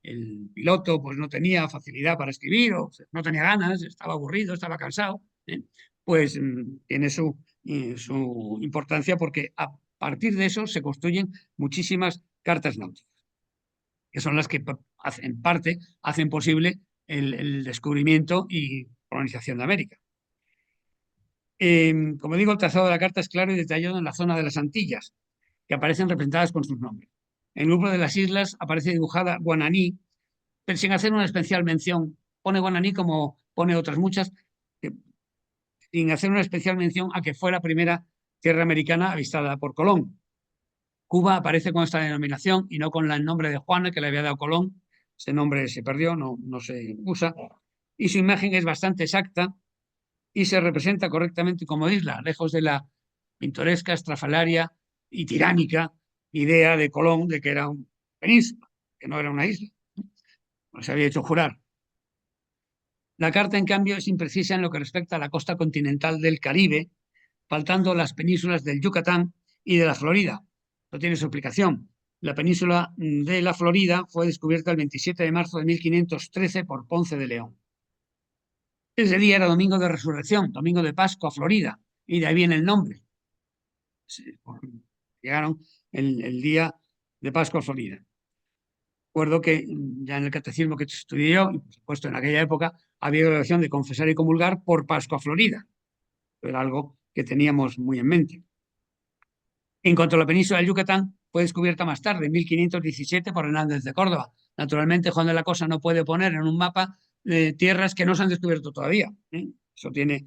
el piloto pues no tenía facilidad para escribir o no tenía ganas, estaba aburrido, estaba cansado, pues tiene su importancia porque a partir de eso se construyen muchísimas cartas náuticas, que son las que en parte hacen posible el descubrimiento y colonización de América. Como digo, el trazado de la carta es claro y detallado en la zona de las Antillas, que aparecen representadas con sus nombres. En el grupo de las islas aparece dibujada Guananí, pero sin hacer una especial mención. Pone Guananí como pone otras muchas, sin hacer una especial mención a que fue la primera tierra americana avistada por Colón. Cuba aparece con esta denominación y no con el nombre de Juana que le había dado Colón. Ese nombre se perdió, no se usa. Y su imagen es bastante exacta y se representa correctamente como isla, lejos de la pintoresca, estrafalaria y tiránica idea de Colón de que era una península, que no era una isla. No se había hecho jurar. La carta, en cambio, es imprecisa en lo que respecta a la costa continental del Caribe, faltando las penínsulas del Yucatán y de la Florida. No tiene su explicación. La península de la Florida fue descubierta el 27 de marzo de 1513 por Ponce de León. Ese día era domingo de resurrección, domingo de Pascua, Florida, y de ahí viene el nombre. Llegaron el día de Pascua, Florida. Recuerdo que ya en el catecismo que estudié yo, y por supuesto en aquella época, había la opción de confesar y comulgar por Pascua, Florida. Era algo que teníamos muy en mente. En cuanto a la península del Yucatán, fue descubierta más tarde, en 1517, por Hernández de Córdoba. Naturalmente, Juan de la Cosa no puede poner en un mapa tierras que no se han descubierto todavía. Eso tiene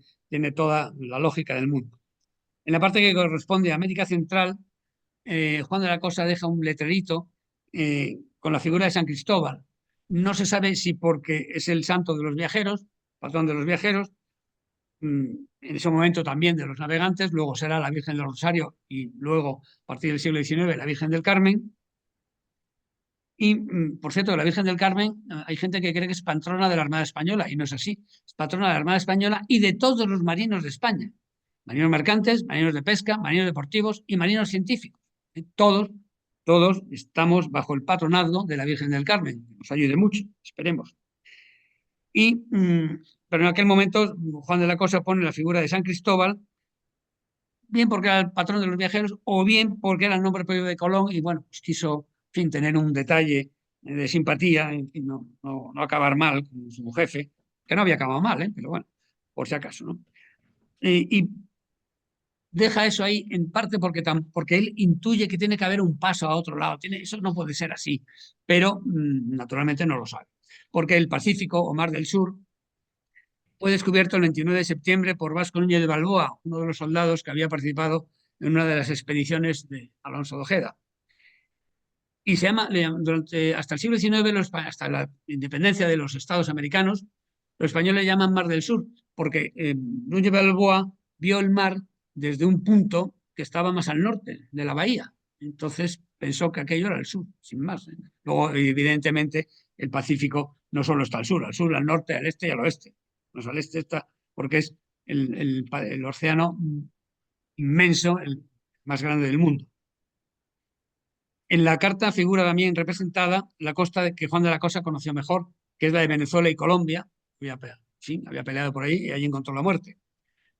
toda la lógica del mundo. En la parte que corresponde a América Central, Juan de la Cosa deja un letrerito con la figura de San Cristóbal. No se sabe si porque es el santo de los viajeros, patrón de los viajeros, en ese momento también de los navegantes, luego será la Virgen del Rosario y luego, a partir del siglo XIX, la Virgen del Carmen. Y, por cierto, la Virgen del Carmen, hay gente que cree que es patrona de la Armada Española y no es así. Es patrona de la Armada Española y de todos los marinos de España. Marinos mercantes, marinos de pesca, marinos deportivos y marinos científicos. Todos estamos bajo el patronazgo de la Virgen del Carmen. Nos ayude mucho, esperemos. Pero en aquel momento Juan de la Cosa pone la figura de San Cristóbal, bien porque era el patrón de los viajeros o bien porque era el nombre propio de Colón y bueno, pues quiso, en fin, tener un detalle de simpatía, en fin, no acabar mal con su jefe, que no había acabado mal, pero bueno, por si acaso, ¿no? Y deja eso ahí en parte porque él intuye que tiene que haber un paso a otro lado. Eso no puede ser así, pero naturalmente no lo sabe. Porque el Pacífico o Mar del Sur fue descubierto el 29 de septiembre por Vasco Núñez de Balboa, uno de los soldados que había participado en una de las expediciones de Alonso de Ojeda. Y se llama, hasta el siglo XIX, hasta la independencia de los Estados americanos, los españoles llaman Mar del Sur, porque Núñez de Balboa vio el mar desde un punto que estaba más al norte de la bahía. Entonces pensó que aquello era el sur, sin más. Luego, evidentemente, el Pacífico no solo está al sur, al norte, al este y al oeste. No, al este está porque es el océano inmenso, el más grande del mundo. En la carta figura también representada la costa que Juan de la Cosa conoció mejor, que es la de Venezuela y Colombia. Había peleado por ahí y allí encontró la muerte.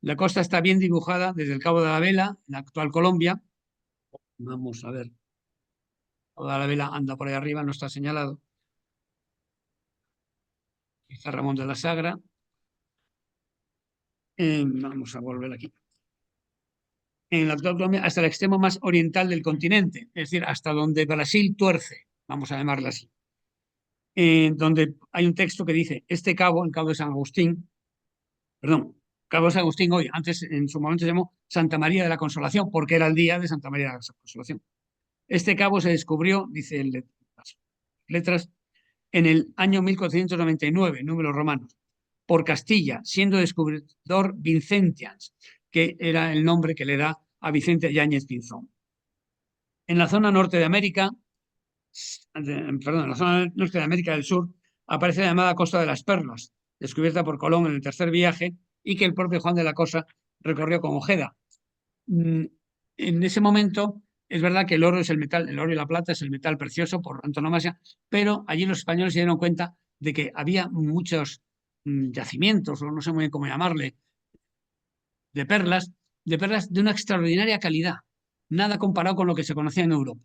La costa está bien dibujada desde el Cabo de la Vela, en la actual Colombia. Vamos a ver. Toda la vela anda por ahí arriba, no está señalado. San Ramón de la Sagra. Vamos a volver aquí. En la actual Colombia, hasta el extremo más oriental del continente, es decir, hasta donde Brasil tuerce, vamos a llamarlo así. Donde hay un texto que dice, este cabo, el cabo de San Agustín, perdón, cabo de San Agustín hoy, antes en su momento se llamó Santa María de la Consolación, porque era el día de Santa María de la Consolación. Este cabo se descubrió, dice las letras, en el año 1499, números romanos, por Castilla, siendo descubridor Vincentians, que era el nombre que le da a Vicente Yáñez Pinzón. En la zona norte de América, perdón, en la zona norte de América del Sur, aparece la llamada Costa de las Perlas, descubierta por Colón en el tercer viaje y que el propio Juan de la Cosa recorrió con Ojeda. En ese momento es verdad que el oro es el metal, el oro y la plata es el metal precioso por antonomasia, pero allí los españoles se dieron cuenta de que había muchos yacimientos, o no sé muy bien cómo llamarle, de perlas de una extraordinaria calidad, nada comparado con lo que se conocía en Europa.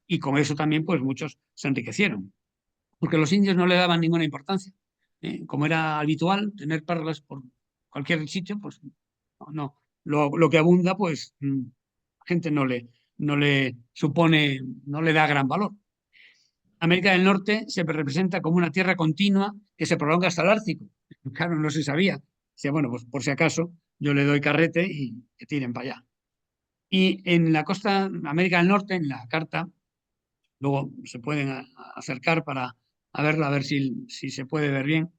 Y con eso también, pues muchos se enriquecieron, porque los indios no le daban ninguna importancia. Como era habitual tener perlas por cualquier sitio, pues no. Lo que abunda, pues la gente no le supone, no le da gran valor. América del Norte se representa como una tierra continua que se prolonga hasta el Ártico. Claro, no se sabía. Decía, bueno, pues por si acaso yo le doy carrete y que tiren para allá. Y en la costa América del Norte, en la carta, luego se pueden acercar para verla, a ver si se puede ver bien,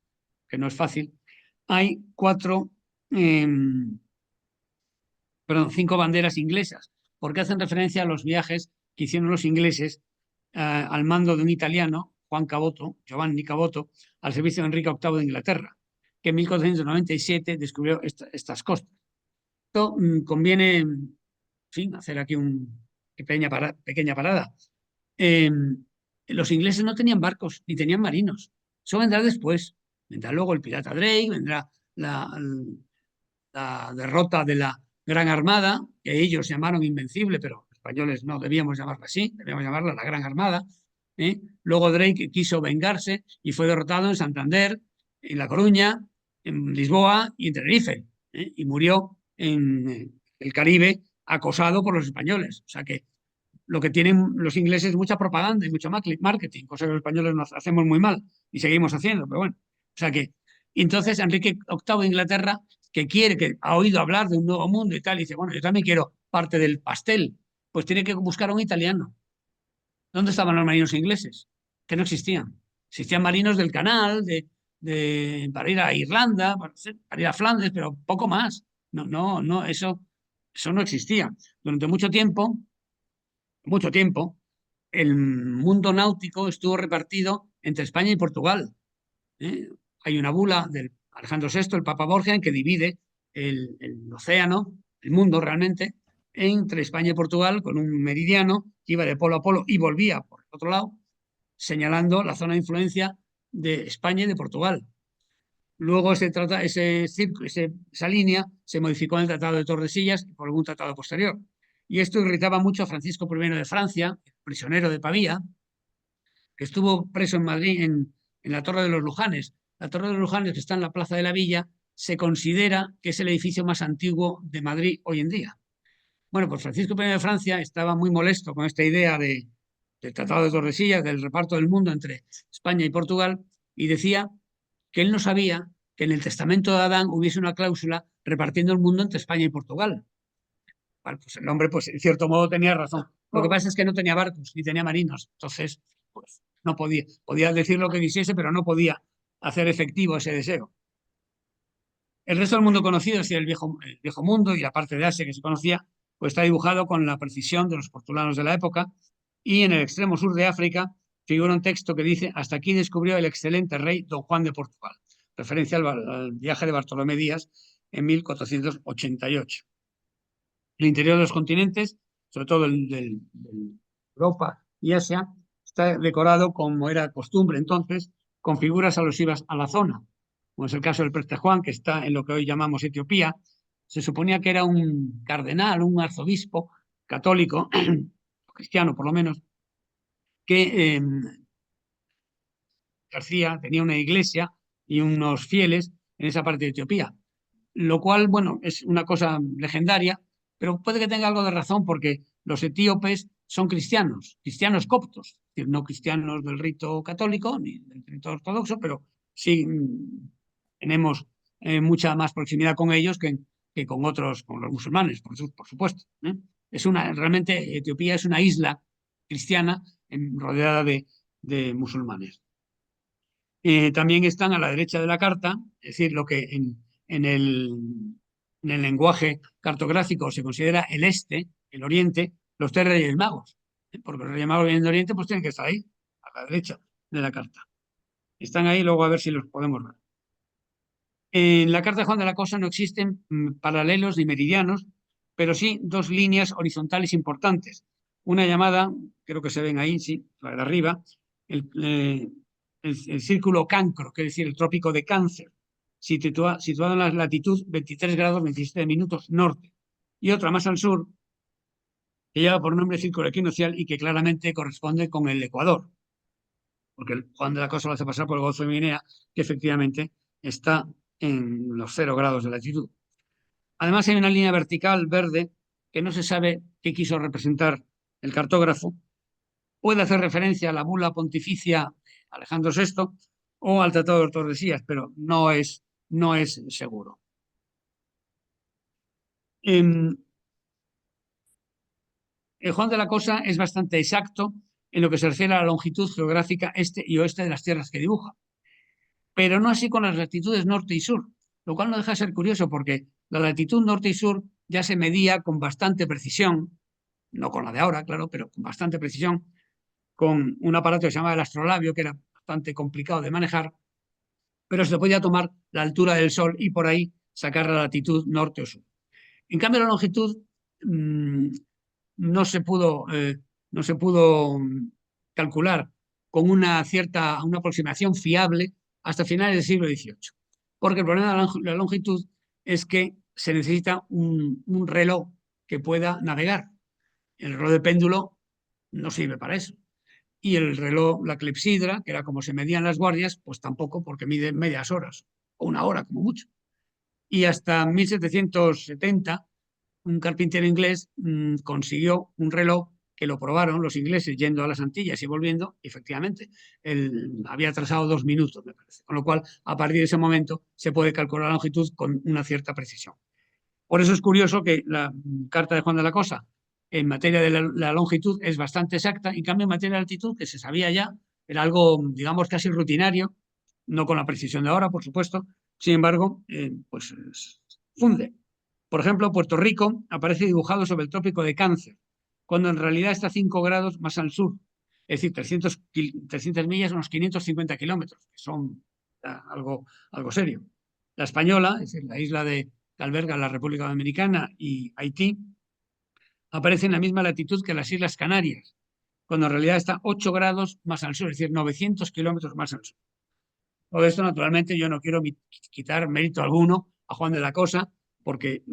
que no es fácil. Hay cinco banderas inglesas, porque hacen referencia a los viajes que hicieron los ingleses al mando de un italiano, Giovanni Caboto, al servicio de Enrique VIII de Inglaterra, que en 1497 descubrió estas costas. Esto conviene, hacer aquí una pequeña parada. Los ingleses no tenían barcos ni tenían marinos. Eso vendrá después. Vendrá luego el pirata Drake, vendrá la derrota de la Gran Armada, que ellos llamaron Invencible, pero los españoles no debíamos llamarla así, debíamos llamarla la Gran Armada. Luego Drake quiso vengarse y fue derrotado en Santander, en La Coruña, en Lisboa y en Tenerife, y murió en el Caribe acosado por los españoles. O sea que lo que tienen los ingleses es mucha propaganda y mucho marketing, cosa que los españoles nos hacemos muy mal y seguimos haciendo, pero bueno. O sea que, entonces Enrique VIII de Inglaterra, que ha oído hablar de un nuevo mundo y tal, y dice, bueno, yo también quiero parte del pastel, pues tiene que buscar a un italiano. ¿Dónde estaban los marinos ingleses? Que no existían. Existían marinos del canal, para ir a Irlanda, para ir a Flandes, pero poco más. No, eso no existía. Durante mucho tiempo, el mundo náutico estuvo repartido entre España y Portugal. Hay una bula del Alejandro VI, el Papa Borgia, en que divide el océano, el mundo realmente, entre España y Portugal, con un meridiano que iba de polo a polo y volvía por el otro lado, señalando la zona de influencia de España y de Portugal. Luego esa línea se modificó en el Tratado de Tordesillas y por algún tratado posterior. Y esto irritaba mucho a Francisco I de Francia, prisionero de Pavía, que estuvo preso en Madrid, en la Torre de los Lujanes. La Torre de los Lujanes, que está en la Plaza de la Villa, se considera que es el edificio más antiguo de Madrid hoy en día. Bueno, pues Francisco I de Francia estaba muy molesto con esta idea del Tratado de Tordesillas, del reparto del mundo entre España y Portugal, y decía que él no sabía que en el testamento de Adán hubiese una cláusula repartiendo el mundo entre España y Portugal. Bueno, pues el hombre, pues en cierto modo tenía razón. Lo que pasa es que no tenía barcos ni tenía marinos, entonces pues no podía decir lo que quisiese, pero no podía hacer efectivo ese deseo. El resto del mundo conocido, es decir, el viejo mundo y la parte de Asia que se conocía, pues está dibujado con la precisión de los portulanos de la época, y en el extremo sur de África figura un texto que dice: hasta aquí descubrió el excelente rey Don Juan de Portugal, referencia al viaje de Bartolomé Díaz en 1488. El interior de los continentes, sobre todo de Europa y Asia, está decorado, como era costumbre entonces, con figuras alusivas a la zona, como es el caso del Preste Juan, que está en lo que hoy llamamos Etiopía. Se suponía que era un cardenal, un arzobispo católico, cristiano por lo menos, que García tenía una iglesia y unos fieles en esa parte de Etiopía, lo cual, bueno, es una cosa legendaria, pero puede que tenga algo de razón porque los etíopes son cristianos, cristianos coptos, es decir, no cristianos del rito católico ni del rito ortodoxo, pero sí tenemos mucha más proximidad con ellos que con otros, con los musulmanes, por supuesto. Realmente Etiopía es una isla cristiana rodeada de musulmanes. También están a la derecha de la carta, es decir, lo que en el lenguaje cartográfico se considera el este, el oriente, los tres reyes magos. Porque los reyes magos vienen de oriente, pues tienen que estar ahí, a la derecha de la carta. Están ahí, luego a ver si los podemos ver. En la carta de Juan de la Cosa no existen paralelos ni meridianos, pero sí dos líneas horizontales importantes. Una llamada, creo que se ven ahí, sí, la de arriba, el círculo Cancro, que es decir, el trópico de Cáncer, situado en la latitud 23 grados 27 minutos norte. Y otra más al sur, que lleva por nombre círculo equinoccial y que claramente corresponde con el Ecuador, porque el Juan de la Cosa lo hace pasar por el Golfo de Guinea, que efectivamente está en los 0 grados de latitud. Además, hay una línea vertical verde que no se sabe qué quiso representar el cartógrafo. Puede hacer referencia a la bula pontificia Alejandro VI o al Tratado de Tordesillas, pero no es seguro. El Juan de la Cosa es bastante exacto en lo que se refiere a la longitud geográfica este y oeste de las tierras que dibuja, pero no así con las latitudes norte y sur, lo cual no deja de ser curioso porque la latitud norte y sur ya se medía con bastante precisión, no con la de ahora, claro, pero con bastante precisión, con un aparato que se llamaba el astrolabio, que era bastante complicado de manejar, pero se podía tomar la altura del Sol y por ahí sacar la latitud norte o sur. En cambio, la longitud no se pudo calcular con una aproximación fiable hasta finales del siglo XVIII. Porque el problema de la longitud es que se necesita un reloj que pueda navegar. El reloj de péndulo no sirve para eso. Y el reloj, la clepsidra, que era como se medían las guardias, pues tampoco, porque mide medias horas, o una hora como mucho. Y hasta 1770, un carpintero inglés consiguió un reloj que lo probaron los ingleses yendo a las Antillas y volviendo, y efectivamente, él había atrasado 2 minutos, me parece. Con lo cual, a partir de ese momento, se puede calcular la longitud con una cierta precisión. Por eso es curioso que la carta de Juan de la Cosa, en materia de la longitud, es bastante exacta. En cambio, en materia de altitud, que se sabía ya, era algo, digamos, casi rutinario, no con la precisión de ahora, por supuesto. Sin embargo, pues funde. Por ejemplo, Puerto Rico aparece dibujado sobre el trópico de Cáncer, cuando en realidad está 5 grados más al sur. Es decir, 300 millas, unos 550 kilómetros, que son algo serio. La Española, es decir, la isla que alberga la República Dominicana y Haití, aparece en la misma latitud que las Islas Canarias, cuando en realidad está 8 grados más al sur, es decir, 900 kilómetros más al sur. Todo esto, naturalmente, yo no quiero quitar mérito alguno a Juan de la Cosa, porque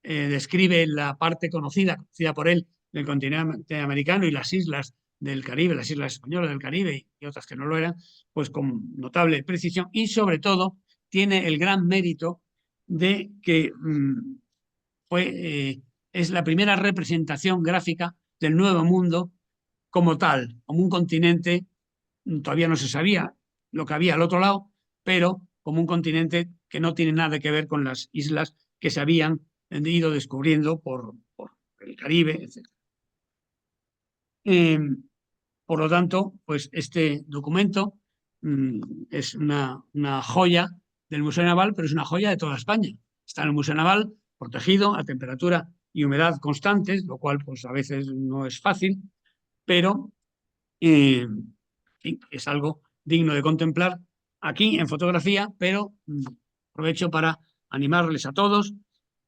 describe la parte conocida por él del continente americano y las islas del Caribe, las islas españolas del Caribe y otras que no lo eran, pues con notable precisión y sobre todo tiene el gran mérito de que es la primera representación gráfica del Nuevo Mundo como tal, como un continente. Todavía no se sabía lo que había al otro lado, pero como un continente que no tiene nada que ver con las islas que se habían ido descubriendo por el Caribe, etc. Por lo tanto, pues este documento es una joya del Museo Naval, pero es una joya de toda España. Está en el Museo Naval, protegido a temperatura y humedad constantes, lo cual pues a veces no es fácil, pero es algo digno de contemplar aquí en fotografía, pero aprovecho para animarles a todos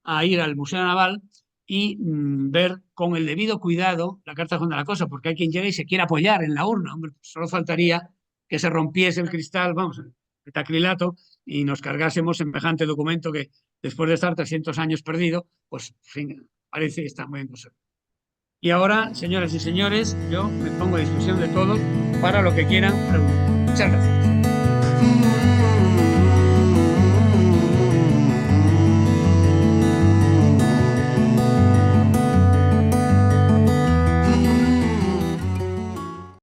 a ir al Museo Naval y ver con el debido cuidado la carta de Juan de la Cosa, porque hay quien llega y se quiere apoyar en la urna. Hombre, solo faltaría que se rompiese el cristal, vamos, el metacrilato, y nos cargásemos semejante documento que después de estar 300 años perdido, pues en fin, parece que está muy bien conservado. Y ahora, señoras y señores, yo me pongo a disposición de todos para lo que quieran preguntar. Muchas gracias.